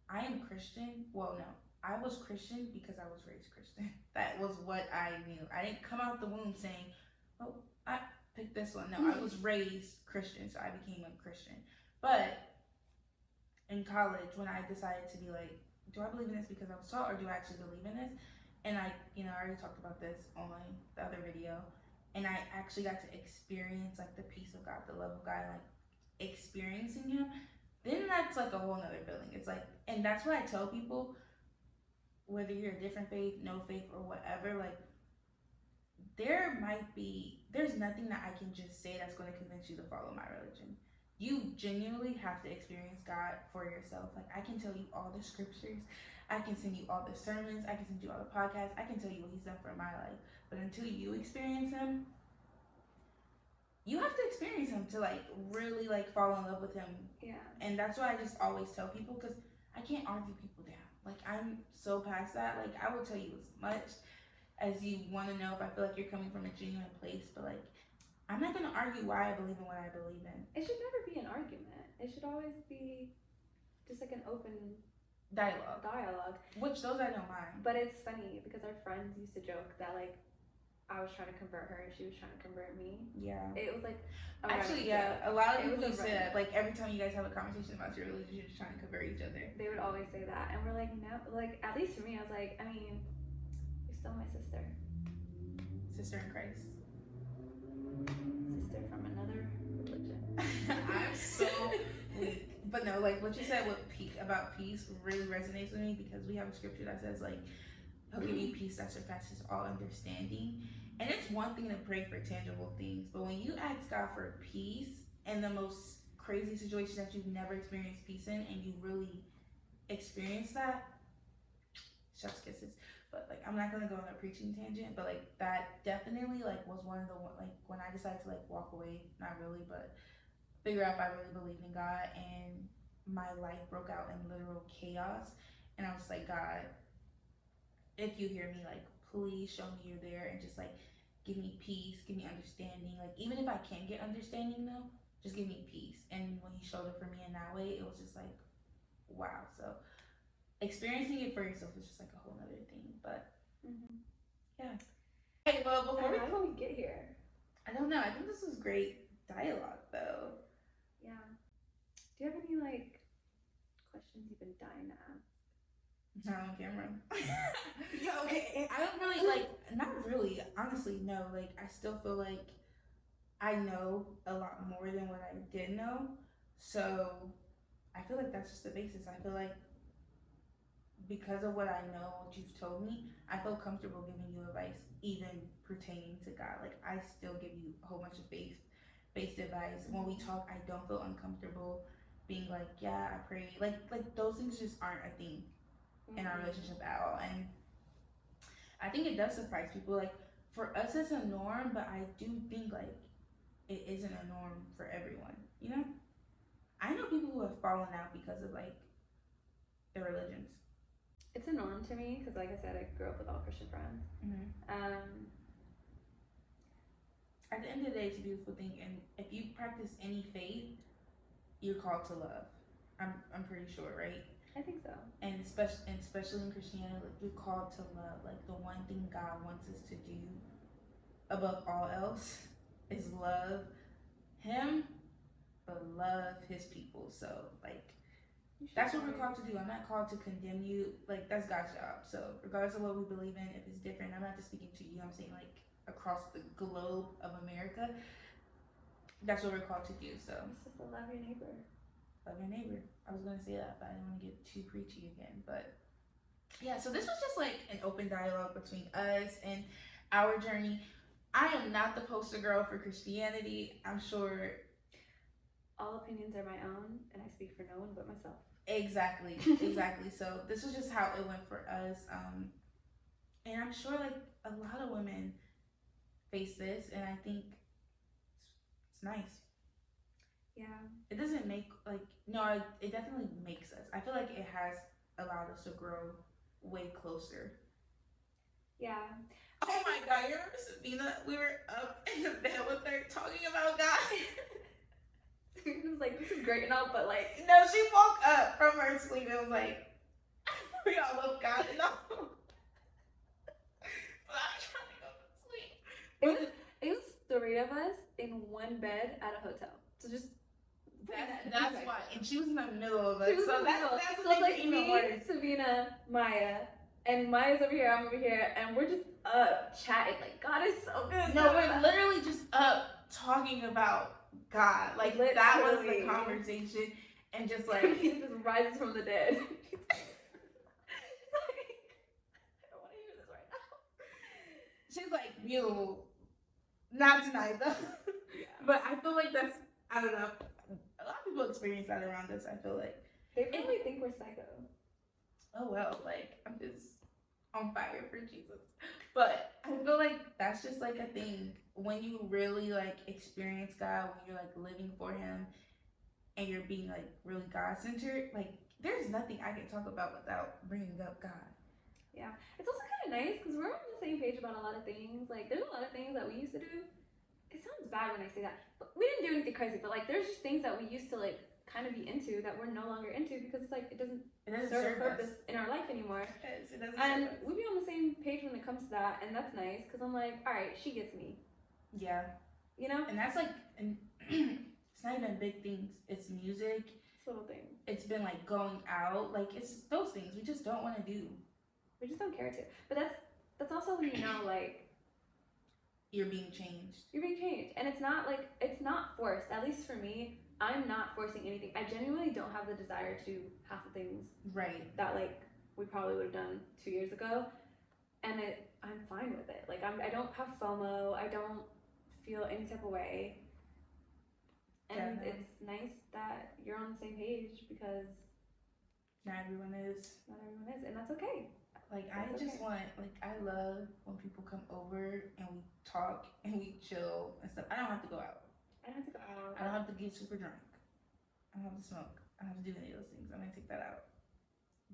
I am Christian. Well, no, I was Christian because I was raised Christian. That was what I knew. I didn't come out the womb saying, oh, I picked this one. No, I was raised Christian, so I became a Christian. But in college, when I decided to be like, do I believe in this because I was taught, or do I actually believe in this? And I already talked about this on the other video, and I actually got to experience like the peace of God, the love of God, like experiencing Him. Then that's like a whole nother feeling. It's like, and that's what I tell people, whether you're a different faith, no faith, or whatever, like there's nothing that I can just say that's going to convince you to follow my religion. You genuinely have to experience God for yourself. Like I can tell you all the scriptures, I can send you all the sermons, I can send you all the podcasts, I can tell you what He's done for my life. But until you experience Him, you have to experience Him to like really like fall in love with Him. Yeah. And that's why I just always tell people, because I can't argue people down. Like I'm so past that. Like I will tell you as much as you want to know if I feel like you're coming from a genuine place, but like I'm not gonna argue why I believe in what I believe in. It should never be an argument. It should always be just like an open dialogue. Which those I don't mind. But it's funny because our friends used to joke that like I was trying to convert her and she was trying to convert me. Yeah. It was like actually, yeah, a lot of people say that. Like every time you guys have a conversation about your religion, you're just trying to convert each other. They would always say that, and we're like, no. Like at least for me, I was like, I mean, you're still my sister. Sister in Christ. Sister from another religion. I'm so weak. But no, like what you said about peace really resonates with me, because we have a scripture that says like He'll give you peace that surpasses all understanding. And it's one thing to pray for tangible things, but when you ask God for peace in the most crazy situation that you've never experienced peace in, and you really experience that, chef's kisses. But like I'm not gonna go on a preaching tangent, but like that definitely like was one of the like when I decided to like walk away, not really, but figure out if I really believed in God, and my life broke out in literal chaos, and I was like, God, if you hear me, like please show me you're there, and just like give me peace, give me understanding. Like even if I can't get understanding though, just give me peace. And when He showed it for me in that way, it was just like wow. So experiencing it for yourself is just like a whole nother thing. But yeah. Hey, well, before how did we get here? I don't know. I think this was great dialogue though. Yeah. Do you have any like questions you've been dying to ask? Not on camera. Yeah, okay. I don't really like, not really, honestly, no. Like I still feel like I know a lot more than what I did know. So I feel like that's just the basis. I feel like because of what I know, what you've told me, I feel comfortable giving you advice, even pertaining to God. Like I still give you a whole bunch of based advice. When we talk, I don't feel uncomfortable being like, yeah, I pray. Like those things just aren't a thing in our relationship at all. And I think it does surprise people. Like for us, it's a norm, but I do think like it isn't a norm for everyone. You know, I know people who have fallen out because of like their religions. It's a norm to me because, like I said, I grew up with all Christian friends. At the end of the day, it's a beautiful thing, and if you practice any faith, you're called to love. I'm pretty sure, right? I think so. And especially in Christianity, like you're called to love. Like the one thing God wants us to do above all else is love Him, but love His people. So like that's what we're called to do. I'm not called to condemn you. Like that's God's job. So regardless of what we believe in, if it's different, I'm not just speaking to you. I'm saying like across the globe of America. That's what we're called to do. So it's just to love your neighbor. Love your neighbor. I was gonna say that, but I didn't want to get too preachy again. But yeah, so this was just like an open dialogue between us and our journey. I am not the poster girl for Christianity. I'm sure all opinions are my own, and I speak for no one but myself. Exactly. So this was just how it went for us. And I'm sure like a lot of women face this, and I think it's nice. Yeah. It doesn't make like no, it definitely makes us. I feel like it has allowed us to grow way closer. Yeah. Oh my God, you remember Sabina? We were up in the bed with her talking about God. It was like, this is great and all, but like no, she woke up from her sleep and was like, we all love God and all. But I'm trying to go to sleep. It was 3 of us in one bed at a hotel. So just that's why. And she was in the middle of us. So that's so like me, Sabina, Maya, and Maya's over here, I'm over here, and we're just up chatting. Like, God is so good. No, we're literally just up talking about God. Like, literally. That was the conversation. And just like, he just rises from the dead. He's like, I don't want to hear this right now. She's like, beautiful. Not tonight, though. Yeah. But I feel like that's, I don't know. A lot of people experience that around us, I feel like. They probably think we're psycho. Oh, well, like, I'm just on fire for Jesus. But I feel like that's just like a thing when you really like experience God, when you're like living for Him and you're being like really God centered. Like there's nothing I can talk about without bringing up God. Yeah, it's also kind of nice because we're on the same page about a lot of things. Like there's a lot of things that we used to do. It sounds bad when I say that, but we didn't do anything crazy. But like there's just things that we used to like kind of be into that we're no longer into because it's like it doesn't serve a purpose in our life anymore. It doesn't and we'd be on the same page when it comes to that, and that's nice because I'm like, all right, she gets me. Yeah. You know? And that's like, and it's not even big things. It's music. It's little things. It's been like going out. Like it's those things we just don't want to do. We just don't care to. But that's also when you know like you're being changed. You're being changed. And it's not like, it's not forced. At least for me, I'm not forcing anything. I genuinely don't have the desire to do half the things that like we probably would have done 2 years ago. And I'm fine with it. Like I don't have FOMO. I don't feel any type of way. And it's nice that you're on the same page because not everyone is. And that's okay. Like I just want, like I love when people come over and we talk and we chill and stuff. I don't have to go out. I don't have to get super drunk. I don't have to smoke. I don't have to do any of those things. I'm gonna take that out.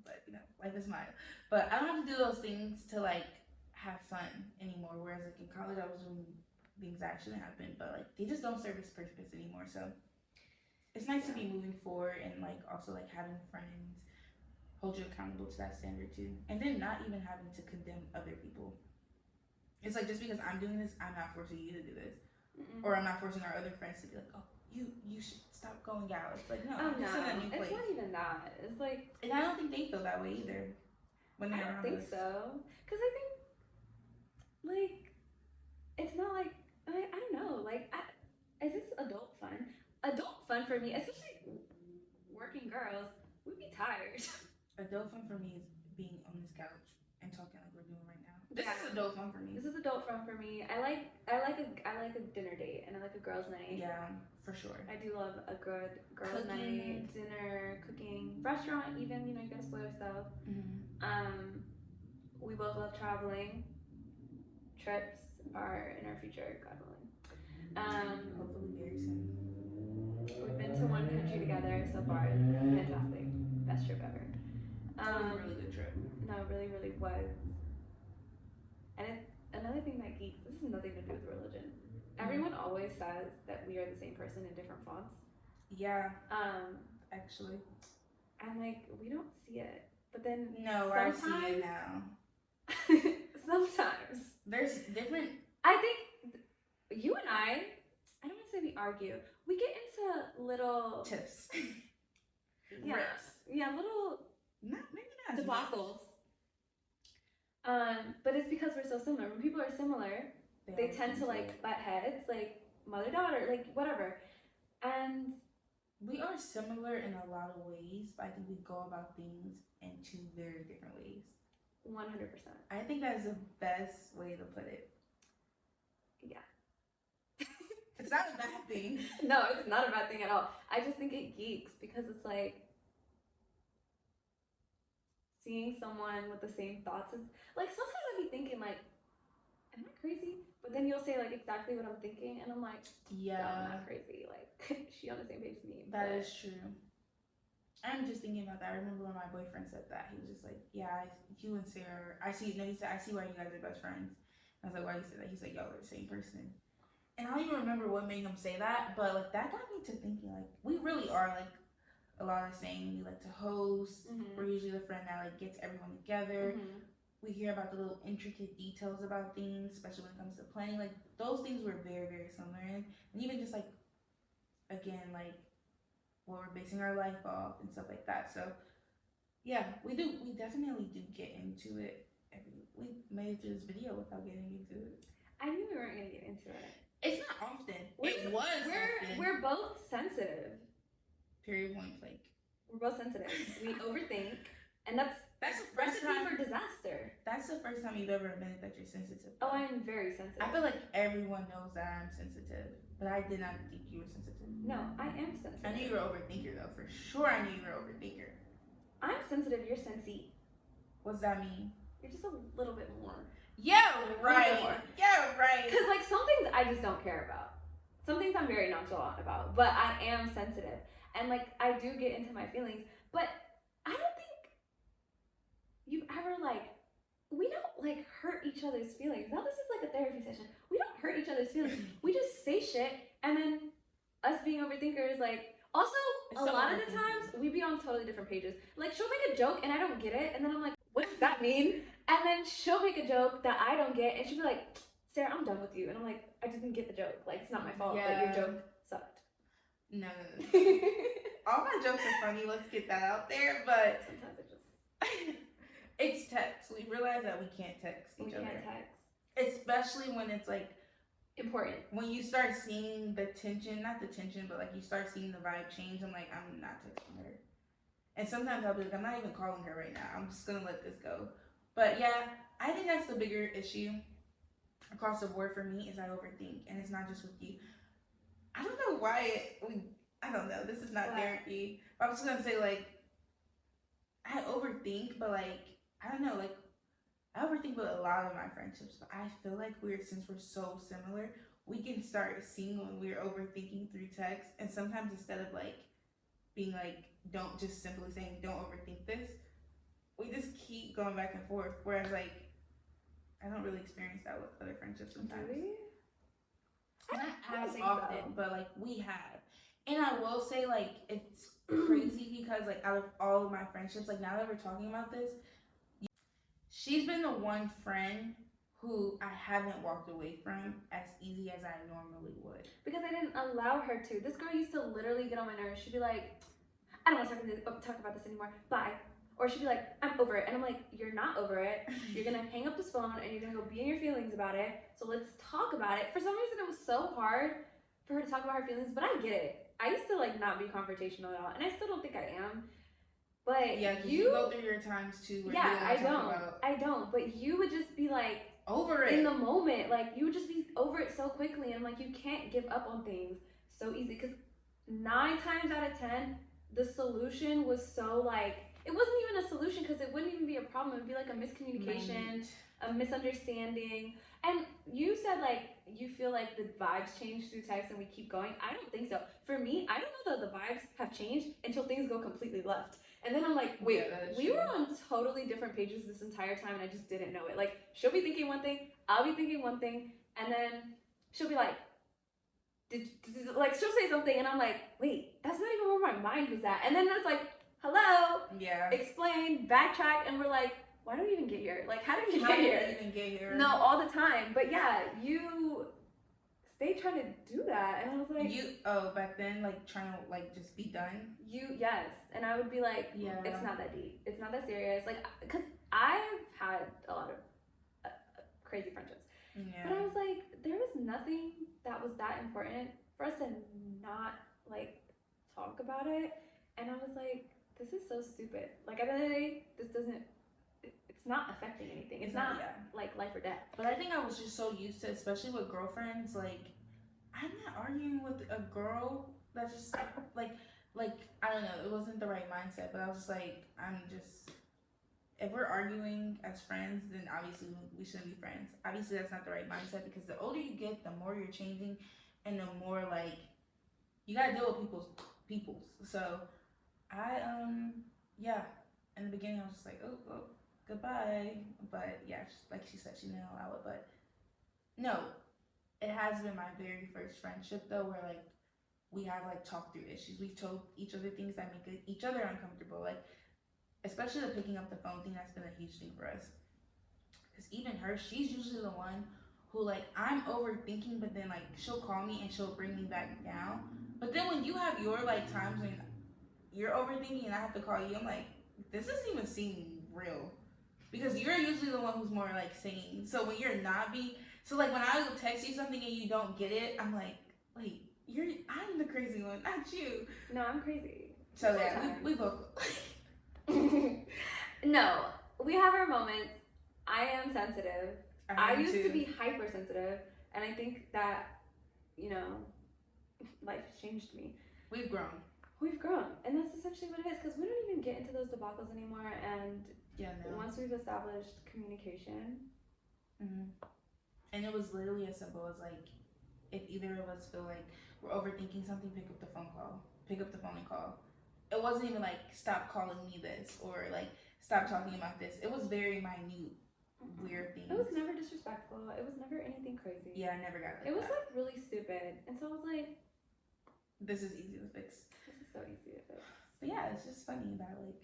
But you know, life is mine. But I don't have to do those things to like have fun anymore. Whereas like in college I was doing things that actually happened, but like they just don't serve its purpose anymore. So it's nice to be moving forward and like also like having friends hold you accountable to that standard too. And then not even having to condemn other people. It's like just because I'm doing this, I'm not forcing you to do this. Mm-mm. Or I'm not forcing our other friends to be like, oh, you should stop going out. It's like, no, I'm just in a new place. It's not even that. It's like, and I don't think they feel that way either. When they're around us. I don't think so. Because I think, like, it's not like, I don't know. Like, Is this adult fun? Adult fun for me, especially working girls, we'd be tired. Adult fun for me is being on this couch and talking like we're doing right now. This Yeah. is adult fun for me. This is adult fun for me. I like a dinner date and I like a girls' night. Yeah, for sure. I do love a good girls' Cooking. night, dinner, cooking, restaurant even. You know, you gotta spoil yourself. We both love traveling. Trips are in our future, God willing. Hopefully very soon. We've been to one country together so far. It's fantastic. Best trip ever. That was a really good trip. No, it really, really was. And another thing that geeks, this has nothing to do with religion. Everyone always says that we are the same person in different fonts. Yeah. Actually. And like, we don't see it. But then no, I see it now. Sometimes. There's different. I think you and I don't want to say we argue. We get into little tiffs. Yeah. Rips. Yeah, little maybe not debacles. But it's because we're so similar. When people are similar, they tend to like butt heads, like mother-daughter, like whatever. And we are similar in a lot of ways, but I think we go about things in two very different ways. 100%. I think that's the best way to put it. Yeah. It's not a bad thing. No, it's not a bad thing at all. I just think it geeks because it's like seeing someone with the same thoughts is like sometimes I'd be thinking like, am I crazy? But then you'll say like exactly what I'm thinking and I'm like, yeah, no, I'm not crazy. Like she on the same page as me. That is true. I'm just thinking about that. I remember when my boyfriend said that. He was just like, yeah, you and Sarah, he said, I see why you guys are best friends. I was like, why you say that? He's like, y'all are the same person. And I don't even remember what made him say that, but like that got me to thinking like we really are like a lot of the same. We like to host. We're usually the friend that like gets everyone together. We hear about the little intricate details about things, especially when it comes to planning. Like those things we're very, very similar in. And even just like, again, like what we're basing our life off and stuff like that. So yeah, we definitely do get into it. We made it through this video without getting into it. I knew we weren't gonna get into it. It's not often. We're both sensitive. Period point blank. We're both sensitive. We overthink, and that's the first recipe time for disaster. That's the first time you've ever admitted that you're sensitive. Oh, I am very sensitive. I feel like everyone knows that I'm sensitive, but I did not think you were sensitive. No, I am sensitive. I knew you were an overthinker though, for sure. I knew you were an overthinker. I'm sensitive. You're sensy. What's that mean? You're just a little bit more. Yeah, right. Yeah, right. Because like some things I just don't care about. Some things I'm very nonchalant about, but I am sensitive. And like I do get into my feelings, but I don't think you've ever like, we don't like hurt each other's feelings. Now this is like a therapy session. We don't hurt each other's feelings. We just say shit and then us being overthinkers, like also a lot of the times we be on totally different pages. Like she'll make a joke and I don't get it, and then I'm like, what does that mean? And then she'll make a joke that I don't get and she'll be like, Sarah, I'm done with you. And I'm like, I didn't get the joke. Like it's not my fault that your joke sucked. No. All my jokes are funny, let's get that out there, but sometimes it just it's text. We realize that we can't text each other. We can't text. Especially when it's like important. When you start seeing the tension, not the tension, but like you start seeing the vibe change, I'm like, I'm not texting her. And sometimes I'll be like, I'm not even calling her right now. I'm just gonna let this go. But yeah, I think that's the bigger issue across the board for me is I overthink, and it's not just with you. I don't know why I don't know. This is not therapy. But I was just gonna say like I overthink, but like I don't know, like I overthink with a lot of my friendships, but I feel like since we're so similar, we can start seeing when we're overthinking through text, and sometimes instead of like being like don't just simply saying don't overthink this, we just keep going back and forth. Whereas like I don't really experience that with other friendships sometimes. Do we? Not as often, but like we have. And I will say like it's crazy because like out of all of my friendships, like now that we're talking about this, she's been the one friend who I haven't walked away from as easy as I normally would. Because I didn't allow her to. This girl used to literally get on my nerves. She'd be like, I don't want to talk about this anymore. Bye. Or she'd be like, I'm over it. And I'm like, you're not over it. You're going to hang up this phone and you're going to go be in your feelings about it. So let's talk about it. For some reason, it was so hard for her to talk about her feelings, but I get it. I used to like not be confrontational at all, and I still don't think I am. But Yeah, you go through your times too. Where yeah, you I don't. But you would just be like over it in the moment, like you would just be over it so quickly, and like you can't give up on things so easy. Because 9 times out of 10, the solution was so like it wasn't even a solution because it wouldn't even be a problem. It would be like a miscommunication, a misunderstanding. And you said like you feel like the vibes change through text and we keep going. I don't think so. For me, I don't know that the vibes have changed until things go completely left. And then I'm like, wait, we were on totally different pages this entire time and I just didn't know it. Like, she'll be thinking one thing, I'll be thinking one thing, and then she'll be like, like she'll say something and I'm like, wait, that's not even where my mind was at. And then it's like, hello, explain, backtrack, and we're like, why do we even get here? Like, how did we get here? No, all the time. But yeah, you stay trying to do that, and I was like, back then, like trying to like just be done. Yes, and I would be like, it's not that deep, it's not that serious, like, because I've had a lot of crazy friendships, but I was like, there was nothing that was that important for us to not like talk about it, and I was like, this is so stupid. Like at the end of the day, this doesn't. It's not affecting anything. It's not like life or death. But I think I was just so used to, especially with girlfriends, like I'm not arguing with a girl that's just like I don't know, it wasn't the right mindset, but I was just like, if we're arguing as friends, then obviously we shouldn't be friends. Obviously that's not the right mindset, because the older you get, the more you're changing and the more like you gotta deal with people's. So I in the beginning I was just like, oh goodbye. But yeah, like she said, she didn't allow it. But no, it has been my very first friendship though, where like we have like talked through issues. We've told each other things that make each other uncomfortable, like especially the picking up the phone thing. That's been a huge thing for us, because even her, she's usually the one who like I'm overthinking, but then like she'll call me and she'll bring me back down. But then when you have your like times when you're overthinking and I have to call you, I'm like, this doesn't even seem real, because you're usually the one who's more like sane. So when you're not so like when I will text you something and you don't get it, I'm like, wait, I'm the crazy one, not you. No, I'm crazy. So yeah, we both. No, we have our moments. I am sensitive. I used to be hypersensitive, and I think that, life has changed me. We've grown, and that's essentially what it is, because we don't even get into those debacles anymore, and once we've established communication. And it was literally as simple as like, if either of us feel like we're overthinking something, pick up the phone and call. It wasn't even like, stop calling me this, or like, stop talking about this. It was very minute, weird things. It was never disrespectful. It was never anything crazy. Yeah, I never got it. It was like really stupid. And so I was like, this is easy to fix. This is so easy to fix. But yeah, it's just funny about like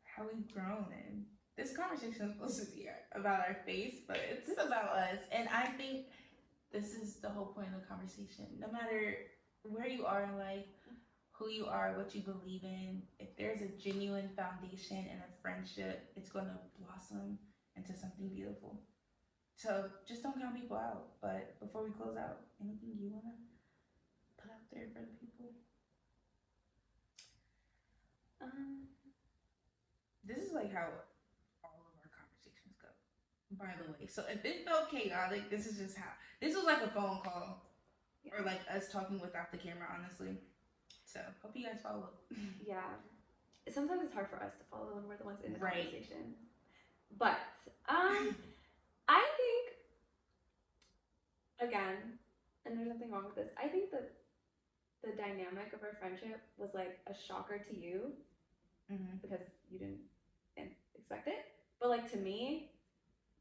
how we've grown, and this conversation is supposed to be about our faith, but it's about us. And I think this is the whole point of the conversation. No matter where you are in life, who you are, what you believe in, if there's a genuine foundation in a friendship, it's going to blossom into something beautiful. So just don't count people out. But before we close out, anything you want to put out there for the people? This is like how all of our conversations go, by the way. So if it felt chaotic, this is just how. This was like a phone call, or like us talking without the camera, honestly. So hope you guys follow. Yeah, sometimes it's hard for us to follow when we're the ones in the conversation. But I think, again, and there's nothing wrong with this, I think that the dynamic of our friendship was like a shocker to you, because you didn't expect it. But like to me,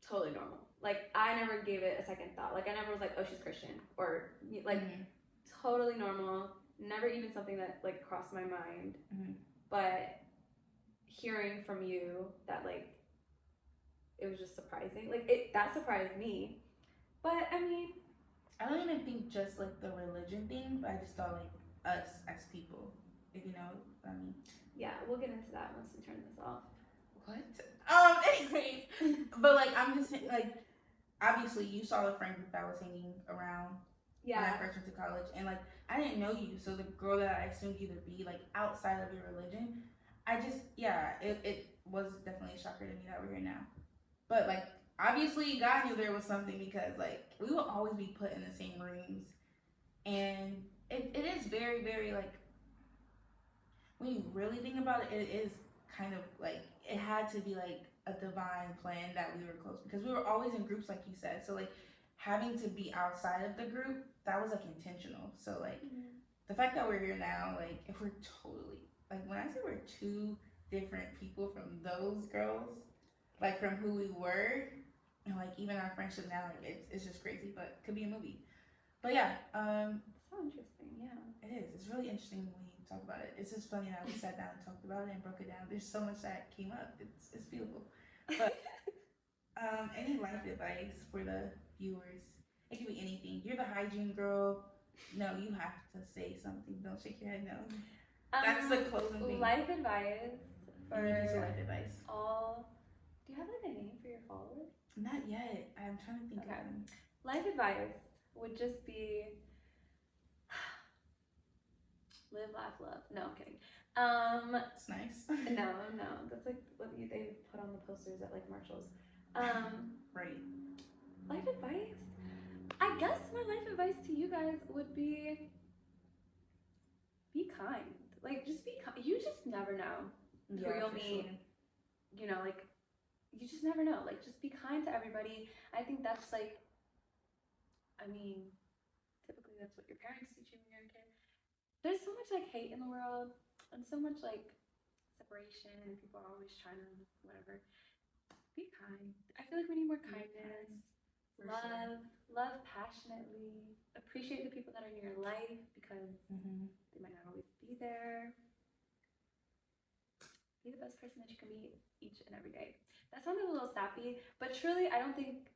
totally normal. Like I never gave it a second thought. Like I never was like, oh, she's Christian, or like totally normal. Never even something that like crossed my mind. But hearing from you that like it was just surprising. Like that surprised me. But I mean, I don't even think just like the religion thing, but I just thought like us as people, if you know what I mean. Yeah, we'll get into that once we turn this off. What? Anyways, but like I'm just saying, like obviously you saw the friend group that was hanging around. when I first went to college, and like I didn't know you, so the girl that I assumed you to be like outside of your religion, it was definitely a shocker to me that we're here now. But like obviously God knew there was something, because like we will always be put in the same rooms, and it is very, very like, when you really think about it, it is kind of like it had to be like a divine plan that we were close, because we were always in groups like you said. So like having to be outside of the group, that was like intentional. So like the fact that we're here now, like if we're totally, like when I say we're two different people from those girls, like from who we were, and like even our friendship now, like, it's just crazy, but it could be a movie. But yeah, so interesting. Yeah, it is. It's really interesting when you talk about it. It's just funny that we sat down and talked about it and broke it down. There's so much that came up. It's beautiful. But any life advice for the viewers? It could be anything. You're the hygiene girl. No, you have to say something. Don't shake your head. No. That's the closing thing. Life advice for Any piece of life advice. all. Do you have like a name for your followers? Not yet. I'm trying to think of them. Life advice would just be live, laugh, love. No, I'm kidding. It's nice. No, that's like what they put on the posters at like Marshalls. Right. Life advice? I guess my life advice to you guys would be kind. Like, just be kind. You just never know who you'll meet. Sure. You know, like, you just never know. Like, just be kind to everybody. I think that's like, I mean, typically that's what your parents teach you when you're a kid. There's so much like hate in the world, and so much like separation, and people are always trying to whatever. Be kind. I feel like we need more kindness. Love passionately. Appreciate the people that are in your life, because they might not always be there. Be the best person that you can be each and every day. That sounded a little sappy, but truly, I don't think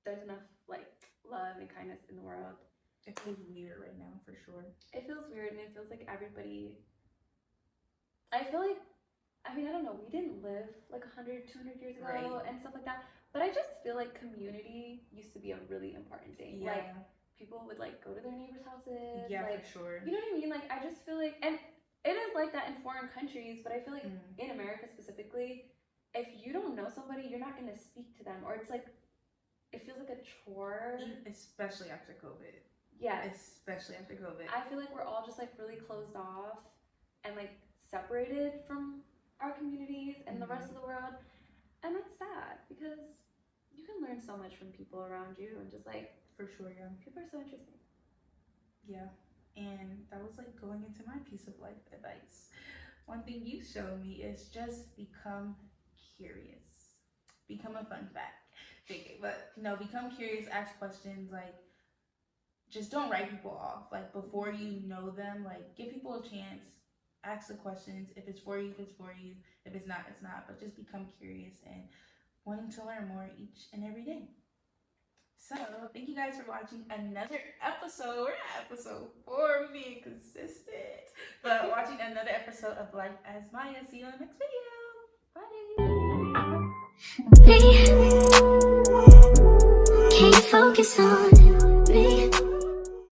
there's enough like love and kindness in the world. It feels weird right now, for sure. It feels weird, and it feels like everybody. I feel like, I mean, I don't know, we didn't live like 100, 200 years ago and stuff like that, but I just feel like community used to be a really important thing. Yeah. Like, people would like go to their neighbors' houses. Yeah, like, for sure. You know what I mean? Like, I just feel like, and it is like that in foreign countries, but I feel like in America specifically, if you don't know somebody, you're not going to speak to them, or it's like, it feels like a chore. Especially after COVID. Yeah. Especially after COVID. I feel like we're all just like really closed off and like separated from our communities and the rest of the world. And that's sad, because you can learn so much from people around you, and just like, for sure, yeah. People are so interesting. Yeah. And that was like going into my piece of life advice. One thing you showed me is just become curious. Become a fun fact. But no, become curious, ask questions, like just don't write people off. Like before you know them, like give people a chance, ask the questions. If it's for you, it's for you. If it's not, it's not. But just become curious and wanting to learn more each and every day. So thank you guys for watching another episode. We're at episode 4, being consistent. But watching another episode of Life as Maya. See you in the next video. Bye. Can't focus on